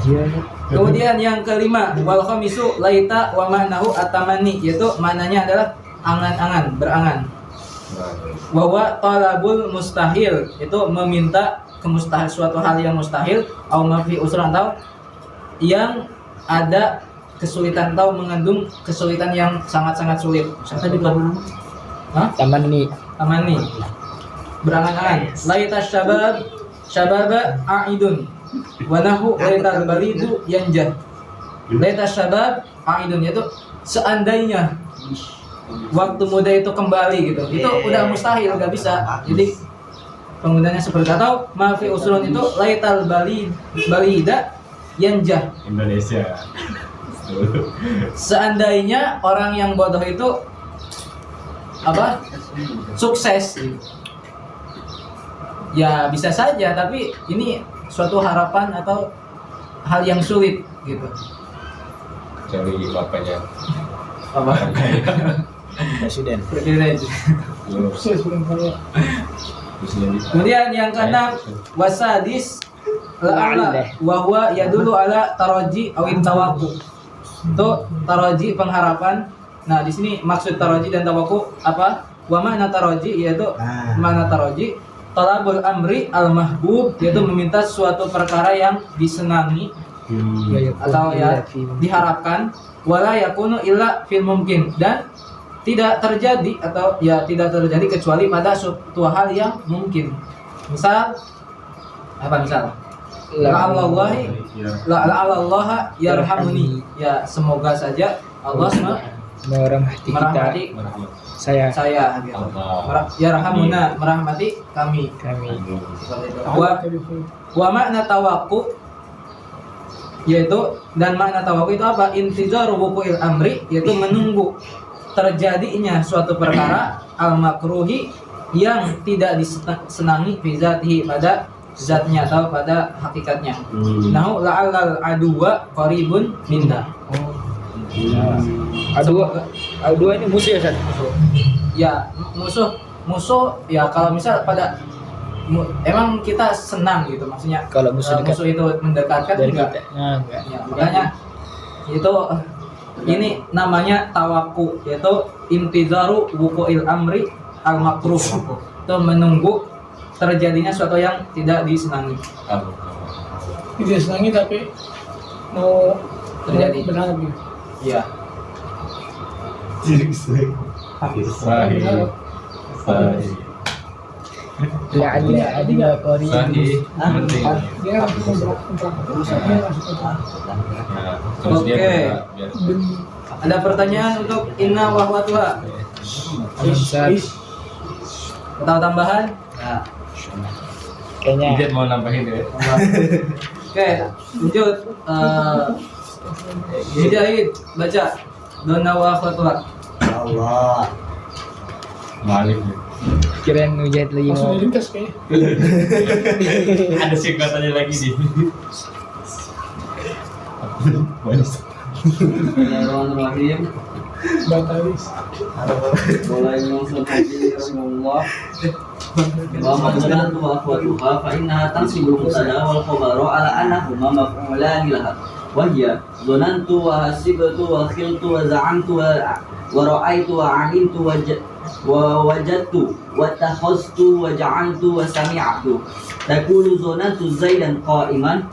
Iya. Kemudian yang kelima, wal khamisu laita wa ma'nahu atamani, yaitu maknanya adalah angan-angan, berangan. Wa huwa talabul mustahil, itu meminta kemustahil, suatu hal yang mustahil, au ma fi usran, atau yang ada kesulitan atau mengandung kesulitan yang sangat-sangat sulit. Tadi mana? Taman nih. Amani, berangan-angan. Laita syababa a'idun wa nahu laital balidu yanjah. Laita syabab a'idun, yaitu seandainya waktu muda itu kembali gitu. Itu udah mustahil, nggak bisa. Jadi penggunanya seperti atau mafi usulun itu laital balida yanjah. Indonesia. Seandainya orang yang bodoh itu apa? Sukses gitu. Ya bisa saja, tapi ini suatu harapan atau hal yang sulit gitu. Cari bapaknya. Apa? Presiden. Sukses belum kaya. Kemudian yang keenam wasadis la'ala wa huwa yadullu ala taraji aw tawaqqu. Itu taraji pengharapan. Nah, di sini maksud taraji dan tawaqqu apa? Wa makna taraji yaitu makna taraji talabul amri al-mahbub, yaitu meminta suatu perkara yang disenangi atau ya diharapkan, wala yakunu illa fil mumkin, dan tidak terjadi atau ya tidak terjadi kecuali pada suatu hal yang mungkin. Misal apa misal? La'allallahi yarhamuni, ya semoga saja Allah merahmati saya gitu. Yarhamuna, merahmati kami. Wa makna tawaqqu, yaitu dan makna tawaqqu itu apa? Intizaru wuqu'il amri, yaitu menunggu terjadinya suatu perkara al-makruhi yang tidak disenangi fi zatihi, pada zatnya atau pada hakikatnya. Nahu la'allal aduwa qaribun minna. A2 ini musuh ya Ustaz? Ya, musuh ya kalau misal pada emang kita senang gitu maksudnya. Kalau musuh dekat musuh itu mendekatkan dari enggak. kita. Nah, enggak. Ya, makanya itu ini namanya tawakku, yaitu intizaru wuqu'il amri al makruh. Itu menunggu terjadinya suatu yang tidak disenangi. Tidak senangi tapi mau Terjadi. berharap gitu. Iya. Sahih. La'alla qarib. Sahih. Penting. Dia langsung kontrak. Dia langsung kontrak. Ya, terus dia Oke. biar- Ada pertanyaan untuk inna wa huwa. Ustaz. Atau tambahan? Ya. Kayaknya Ijat mau nambahin ya. Oke, lanjut. Mujahid baca dona wa khutbah. Allah. Malif ya. kirain Mujahid lagi Langsung mau diringkas kayaknya. Ada singkatannya lagi di. Bismillahirrahmanirrahim. Batalis. Mulai langsung haji Rasulullah. Wa manzalatu wa akhwatuha fa innaha tansibul mubtada wal khabaru ala annahuma maf'ulan laha. Wa hiya dhanantu wa hasibtu wa khiltu wa za'amtu wa ra'aytu wa 'alimtu wa wajadtu wa takhaztu wa ja'altu wa sami'tu. Taqulu dhanantu Zaidan qa'iman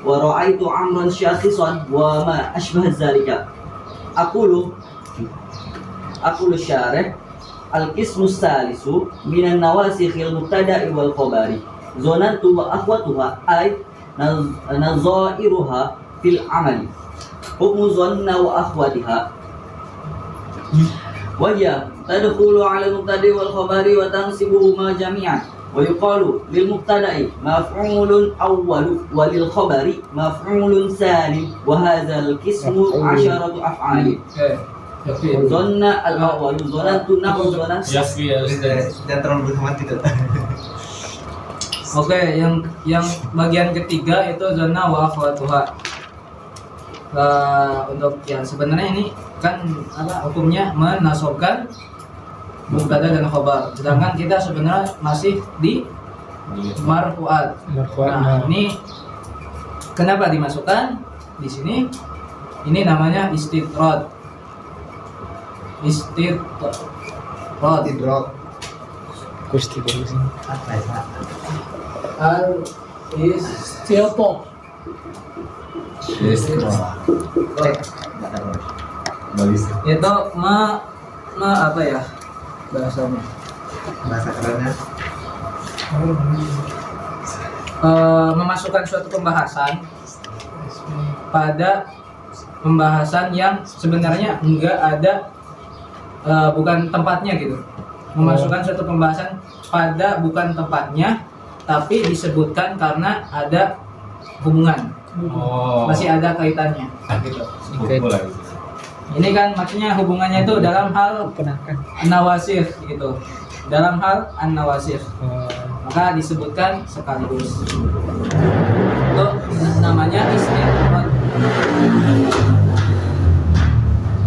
wa ra'aytu 'amran shakhisan wa ma ashbaha dzalika. Aqulu syarih al-qismu salisu minan nawasikhil mubtada'i wal khabari zonantu wa akhwatuha ay nazairuha fil amali hukmu zonna wa akhwatiha wa hiya tadkhulu 'ala al-mubtada'i wal khabari wa tansibuhuma jami'an wa yuqalu lil mubtada'i maf'ulun awwalu wa lil khabari maf'ulun sani wa hadzal qismu 'asharatu af'ali. Oke. Zonna al-awwalu zonantu nahu zonantu Yafi ya Ustaz. Dan terlalu berhati tidak. Oke, yang bagian ketiga itu zona wa akhwatuha. Untuk yang sebenarnya ini kan apa hukumnya menasobkan mubtada dan khabar. Sedangkan kita sebenarnya masih di marfu'at. Nah, ini kenapa dimasukkan di sini? Ini namanya istitrad. Tidrok. Gusti bagus ini. Apa ya? Al Tiapo. Balis. itu apa ya bahasanya? Bahasa kerennya. Memasukkan suatu pembahasan pada pembahasan yang sebenarnya enggak ada bukan tempatnya gitu. Memasukkan suatu pembahasan pada bukan tempatnya tapi disebutkan karena ada hubungan, Oh. masih ada kaitannya gitu. Kumpul lagi. Ini kan maksudnya hubungannya itu dalam hal Kenakan. an-nawasir gitu. Dalam hal an-nawasir. Oh, Maka disebutkan sekaligus. Itu namanya istiqrat.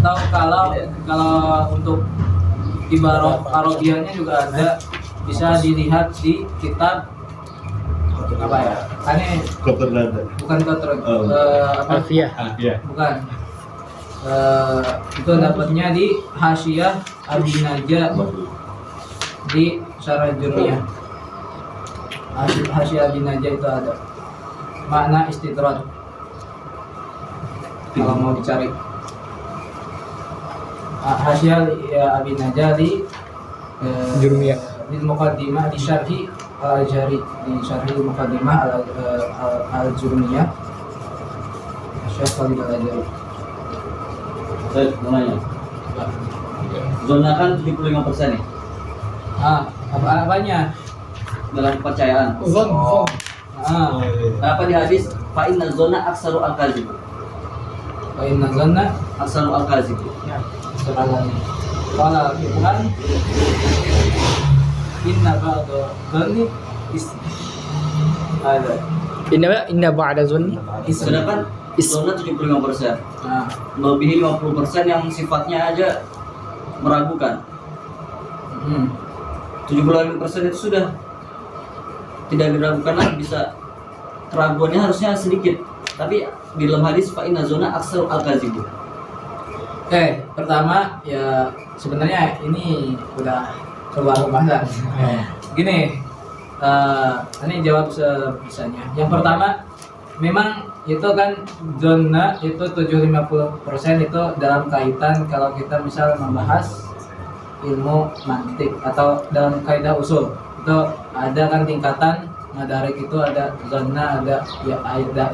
Atau kalau untuk ibarat Arabianya juga ada, bisa dilihat di kitab apa ya? Ini bukan kotor, apa? Alfiyah. Iya. Bukan. Itu dapatnya di Hasyiah Abi Najah di Syarah Jurmiyah. Hasyiah Abi Najah itu ada makna istitrad. Kalau mau dicari Hasyiah ya Abi Najah di Jurmiyah. di Muqaddimah di Syarhi Al-Jari, di Syarhi Muqaddimah Al-Jurmiyah Syekh Khalid Al-Jari. Saya mau nanya. Zona kan 75% nih Apanya? dalam kepercayaan. Zon. Apa di hadis fa inna zona aksaru al-kazib. Wa inna zanna Aksaru al-kazib. sekalanya. Qala Al-Quran inna ba'da dhanni ada Inna ba'da zunni Sedangkan zona 75%. Nah, Melebihi 50% yang sifatnya aja meragukan. 75% itu sudah tidak diragukan lagi, bisa keraguannya harusnya sedikit. Tapi di dalam hadis fa inna zona aksar al-kazibu. Oke, pertama ya sebenarnya ini udah keluar pembahasan. Gini, ini jawab sebisanya. Yang pertama, memang itu kan zona itu 750% itu dalam kaitan kalau kita misal membahas ilmu mantik atau dalam kaidah usul itu ada kan tingkatan madarik, itu ada zona, ada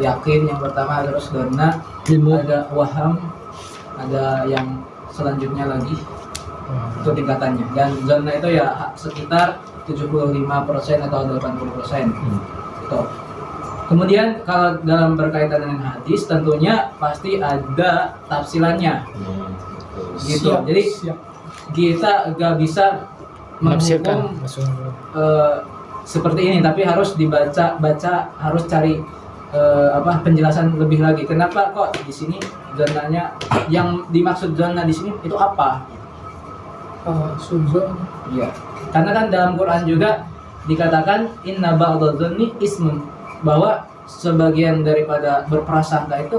yakin yang pertama, terus zona, ada waham, ada yang selanjutnya lagi itu tingkatannya, dan zona itu ya sekitar 75% atau 80%. Gitu. Kemudian kalau dalam berkaitan dengan hadis tentunya pasti ada tafsilannya. Gitu. Siap, Jadi siap. kita gak bisa Menafsirkan. menghukum seperti ini, tapi harus dibaca, harus cari penjelasan lebih lagi. Kenapa kok di sini zonanya yang dimaksud zona di sini itu apa? Suzon. Iya. Karena kan dalam Quran juga dikatakan inna ba'dadh-dzanni ismun, bahwa sebagian daripada berprasangka itu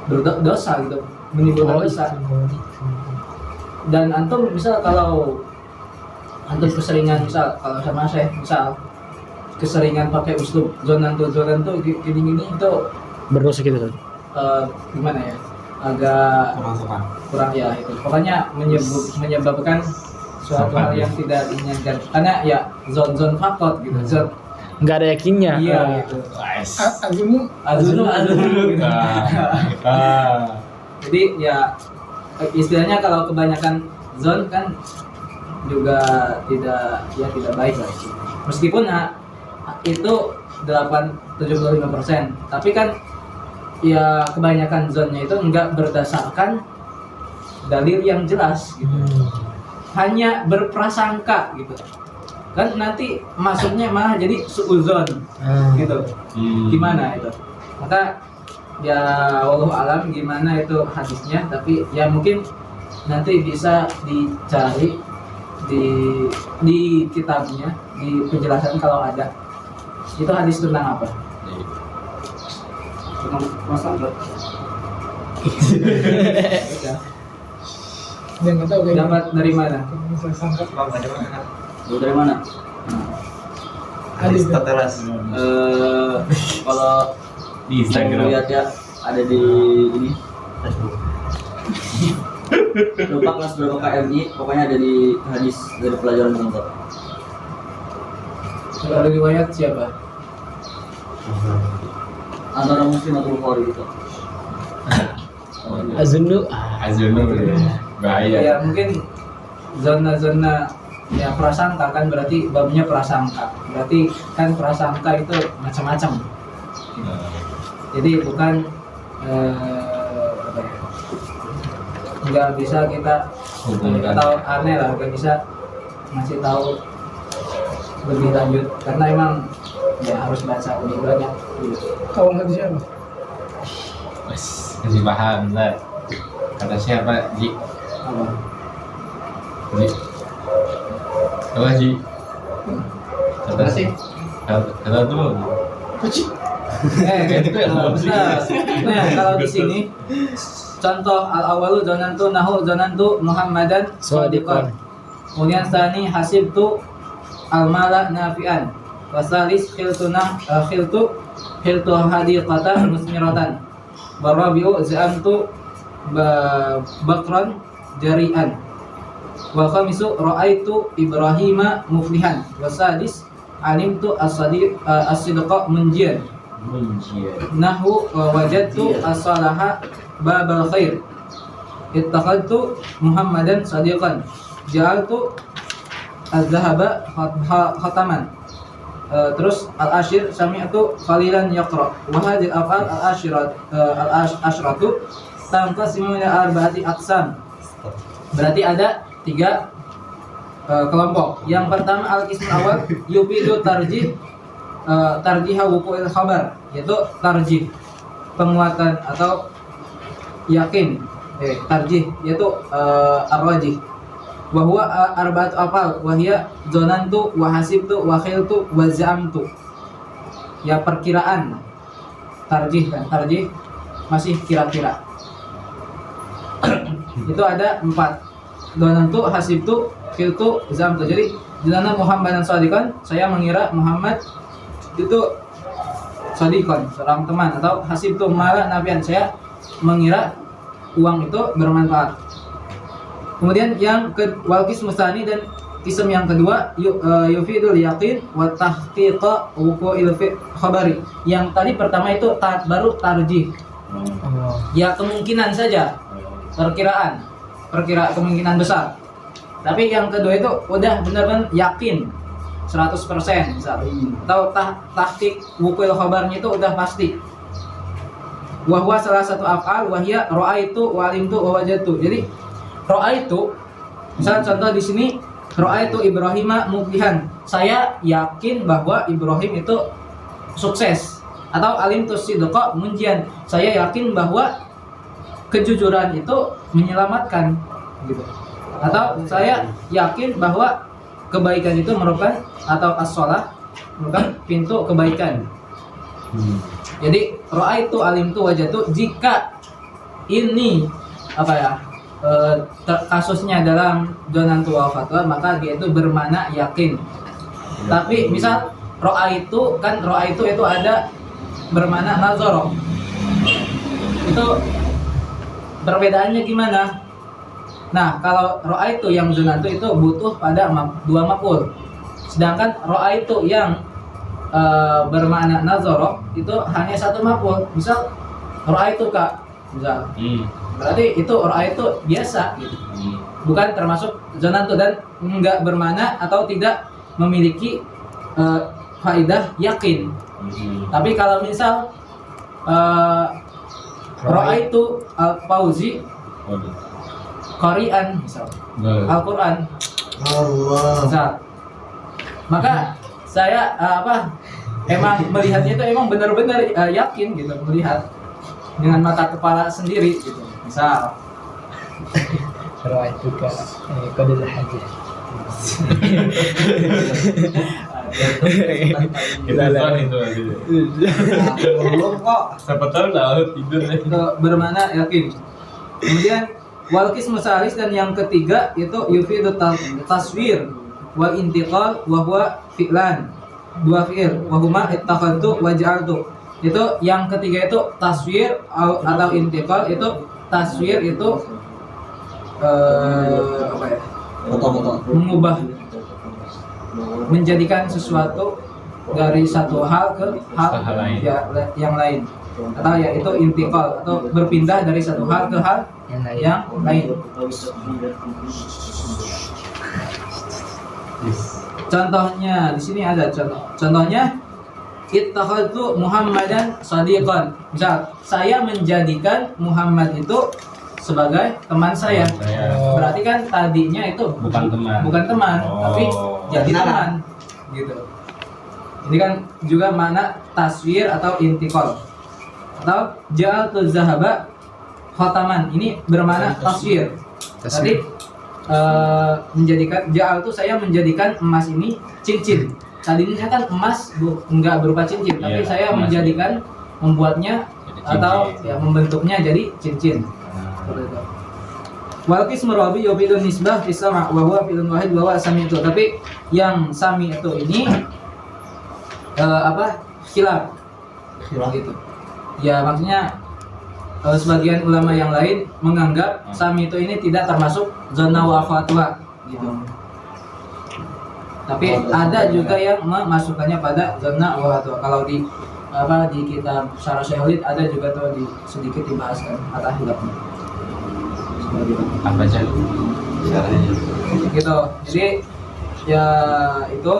berdosa gitu, menimbulkan dosa. Dan antum misal kalau antum keseringan, misal kalau sama saya misal keseringan pakai uslub zonan tuh gini itu Berdosa gitu kan. gimana ya, agak Kurang sopan. kurang ya, itu pokoknya menyebabkan suatu hal yang tidak diinginkan, karena ya zon fakot gitu, zon Nggak ada yakinnya. iya gitu, Azunu azunu gitu. Jadi ya istilahnya kalau kebanyakan zon kan juga tidak baik lah sih. Meskipun itu 75%, tapi kan ya kebanyakan zonnya itu enggak berdasarkan dalil yang jelas gitu. Hanya berprasangka gitu. Kan nanti masuknya malah jadi suuzon gitu. Gimana itu? Maka ya wallahu alam gimana itu hadisnya, tapi ya mungkin nanti bisa dicari di kitabnya, di penjelasan kalau ada. Itu hadis tentang apa? Tentang masalah. Dia nggak tahu kayaknya. Dapat dari mana? Saya sangka Lu dari mana? Aristoteles. Kalau Di Instagram. lihat ya ada di ini lupa kelas berapa KMI, pokoknya ada di hadis dari pelajaran contoh. Kalau ada riwayat siapa? Antara Muslim atau Bukhari gitu. Azunu. Azunu bahaya. Ya mungkin zona-zona ya prasangka kan, berarti babnya prasangka. Berarti kan prasangka itu macam-macam. Jadi bukan apa ya, nggak bisa kita Hubungkan. atau aneh lah, nggak bisa ngasih tahu lebih lanjut karena emang ya harus baca lebih banyak. kawan hadis siapa? Wes, kasih paham lah. Kata siapa? Ji. Apa? Ji. Apa Ji? Kata Apa sih? Kata tuh. Nah, kalau di sini contoh al-awalu zonantu Muhammadan shadiqan. Kemudian tsani hasibtu al-mala nafi'an. Wasalis khiltu hadiqata musmiratan. Warabi'u za'amtu bakran jari'an. Wa khamisu ra'aitu Ibrahima muflihan. Wasadis alimtu as-sidqa munjian. Nahu wajadtu as-salaha babal khair. Ittakhadtu Muhammadan sadiqan. Ja'altu az-zahaba khataman. Terus al-ashir sami'tu qalilan yaqra. Wa hadhihi al-af'al al-ashratu tanqasimu ila arba'ati aqsam. Berarti ada 3 kelompok. Yang pertama al-qismul awal yufidu tarjiha wuqu'il khabar, yaitu tarjih. penguatan atau yakin, tarjih yaitu ar-rajih. Wa huwa arba'atu afal wa hiya dzanantu wa hasibtu wa khiltu wa za'amtu. Ya perkiraan. Tarjih kan, tarjih masih kira-kira. Itu ada 4. Dzanantu, hasibtu, khiltu, za'amtu. Jadi dzanna Muhammadan shadiqan, saya mengira Muhammad itu shadiqan, seorang teman, atau hasibtu mala nafian, saya mengira uang itu bermanfaat. Kemudian yang wal qismu tsani, dan kism yang kedua yufidul yaqin wa tahqiqa wuqu'il khabari. Yang tadi pertama itu baru tarjih. Ya kemungkinan saja, perkiraan kemungkinan besar. Tapi yang kedua itu udah benar-benar yakin 100% misal. Atau tahqiq wuqu'il khabarnya itu udah pasti. Wa huwa salah satu af'al wa hiya ra'aitu wa alimtu wa wajadtu. Jadi ra'aitu, misal contoh di sini ra'aitu Ibrahima muflihan. Saya yakin bahwa Ibrahim itu sukses. Atau alimtu sidqa munjian. Saya yakin bahwa kejujuran itu menyelamatkan gitu. Atau saya yakin bahwa kebaikan itu merupakan, atau as-shalah merupakan pintu kebaikan. Jadi ra'aitu alimtu wajadtu, jika ini kasusnya dalam dzanantu wa fatwa, maka dia itu bermakna yakin. Tapi misal ra'aitu itu ada bermakna nazara. Itu perbedaannya gimana? Nah, kalau ra'aitu yang dzanantu itu butuh pada 2 maf'ul. Sedangkan ra'aitu yang bermakna nazara itu hanya 1 maf'ul. Misal ra'aitu ka, misal. Berarti itu ra'aitu biasa gitu. Bukan termasuk dzanantu dan enggak bermakna atau tidak memiliki faidah yakin. Tapi kalau misal ra'aitu al-Fauzi qari'an misal, Al-Qur'an. Allah. Misal. Maka saya emang melihatnya itu emang benar-benar yakin gitu, melihat dengan mata kepala sendiri gitu. Misal Ra'aitu ka qadil hajah. Itu Belum kok. siapa tahu tidur itu bermakna yakin. Kemudian wal qismu salis, dan yang ketiga itu yufidu taswir wal intiqal wa huwa fi'lan. 2 fi'il wa huma ittakhadtu wa ja'altu. Itu yang ketiga itu taswir atau intiqal. Itu taswir itu Foto-foto. mengubah, menjadikan sesuatu dari satu hal ke hal lain. yang lain, atau yaitu intiqal, atau berpindah dari satu hal ke hal yang lain. Contohnya di sini ada contohnya ittakhadtu Muhammadan shadiqan. Misal saya menjadikan Muhammad itu sebagai teman saya. Berarti kan tadinya itu Bukan teman. tapi jadi teman gitu. Ini kan juga makna taswir atau intiqal. Atau ja'altu zahaba khataman. Ini bermakna taswir. Tadi menjadikan ja'altu, saya menjadikan emas ini cincin. Tadinya kan emas enggak berupa cincin, tapi Iya, saya emas. menjadikan, membuatnya Jadi atau cincin. ya membentuknya jadi cincin. Wal qismu rabi yufidun nisbah fi sama' wa huwa fi'lun wahid wa huwa sami'tu. Tapi yang sami itu ini khilaf gitu. Ya maksudnya sebagian ulama yang lain menganggap sami itu ini tidak termasuk dzanna wa fatwa gitu. Tapi ada juga yang memasukkannya pada dzanna wa fatwa. Kalau di kitab Syarah Syekh ada juga tuh sedikit dibahaskan kata khilafnya. Apa aja? Gitu. Jadi ya itu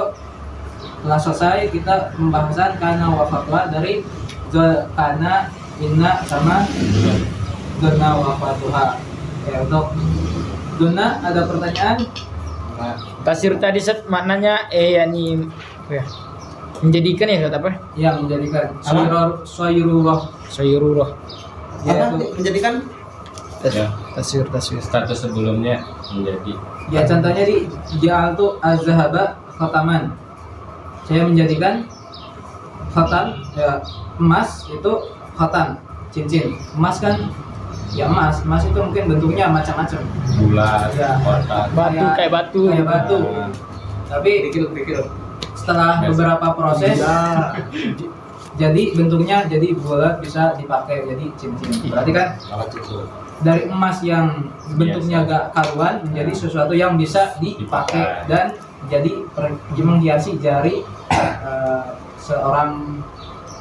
telah selesai kita pembahasan kana wa fatwa dari kana, inna sama dzanna wa fatwa. Ya, untuk dzanna ada pertanyaan? Tasir tadi set maknanya yani apa ya? Menjadikan ya Ustaz apa? yang menjadikan Apa? soyurullah Sayyururah. Apa menjadikan Ya. Taswir. Status sebelumnya menjadi. ya contohnya di ja'altu az-zahaba khataman, saya menjadikan khatan ya emas itu khatan cincin. Emas kan ya emas itu mungkin bentuknya macam-macam Bulat, Ya. kotak. Batu kayak batu. kayak batu. Tapi setelah beberapa proses jadi bentuknya jadi bulat, bisa dipakai jadi cincin. Berarti kan dari emas yang bentuknya agak karuan menjadi sesuatu yang bisa dipakai dan jadi menghiasi jari seorang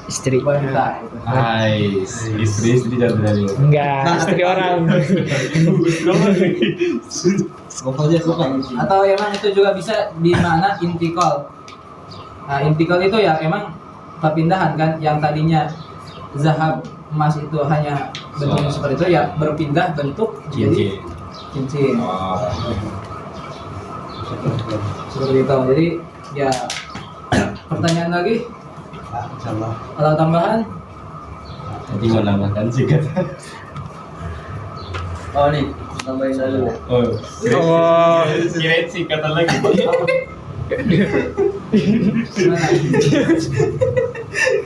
Istri. wanita gitu. Hai, istri jangan berani. Enggak, istri orang. Atau emang itu juga bisa di mana intikal. Nah, intikal itu ya emang perpindahan kan, yang tadinya zahab emas itu hanya bentuknya seperti itu ya berpindah bentuk jadi Cincin. cincin. Oh. Seperti itu. Jadi ya pertanyaan lagi Insyaallah. kalau tambahan Jadi mau nambahkan sih kata. Oh nih, tambahin dulu ya. Oh. Oh. Kirain sih kata lagi. gimana?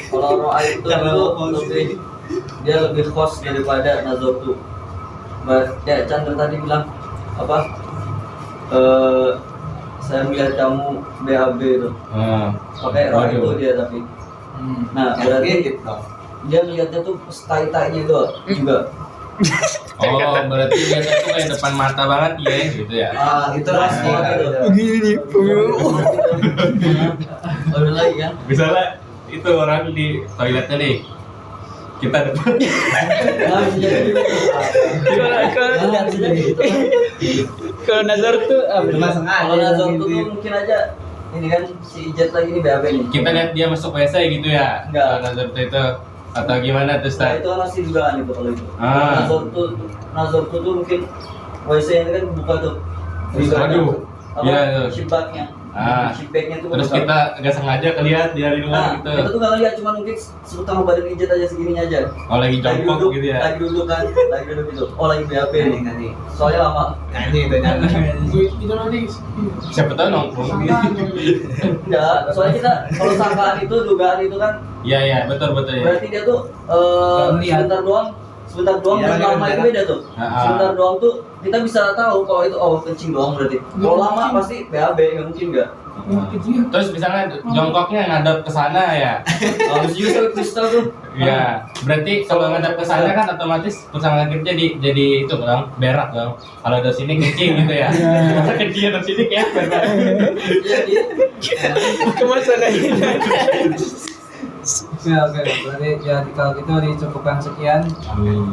Kalau ro'a itu lebih dia lebih khos daripada nazar tuh. Ya Chandra tadi bilang apa? Saya melihat kamu BAB itu pakai ro'a itu dia tapi. Nah berarti dia melihatnya tuh tai-tainya itu juga. Oh, berarti dia tuh kayak depan mata banget ya gitu ya. Itu rahasia gitu. Begini Ada lagi kan? Misalnya itu orang di toiletnya nih. Kita depan. Nah, bisa jadi gitu. Nah, bisa jadi gitu. Kalau nazar tuh Kalau nazar tuh mungkin aja ini kan si Ijat lagi nih BAB nih. Kita lihat dia masuk WC gitu ya. Enggak. Nazar itu atau gimana tuh Nah, Ustaz? itu masih dugaan itu kalau itu. Ah. Nazar tuh mungkin WC ini kan buka tuh. Waduh. Apa? Iya, tuh. Shibaknya. Ah. Shibaknya tuh Terus buka. kita nggak sengaja kelihat dari luar Nah, gitu. kita tuh nggak lihat, cuma mungkin setengah badan Ijat aja segininya aja. Oh lagi jongkok gitu ya. Lagi duduk kan, lagi duduk gitu. Oh lagi BAB nih. Soalnya lama. Itu nanti Siapa tahu nongkrong. Enggak, soalnya kita kalau sangkaan itu, dugaan itu kan Iya iya betul ya. berarti dia tuh Lihat. sebentar doang Iya, dan lama itu beda tuh. Ah. Sebentar doang tuh kita bisa tahu kalau itu kencing doang berarti. Kalau lama pasti BAB, nggak mungkin nggak. Terus misalnya jongkoknya ngadep ke sana ya. Harus juga sampai kristal tuh. Iya, berarti kalau ngadep ke sana kan otomatis pasangan kita jadi itu dong, berak dong. Kalau dari sini kencing gitu ya. Masa kencing dari sini kayak berak. Jadi kemasan Oke, berarti ya kalau gitu dicukupkan sekian. Amin.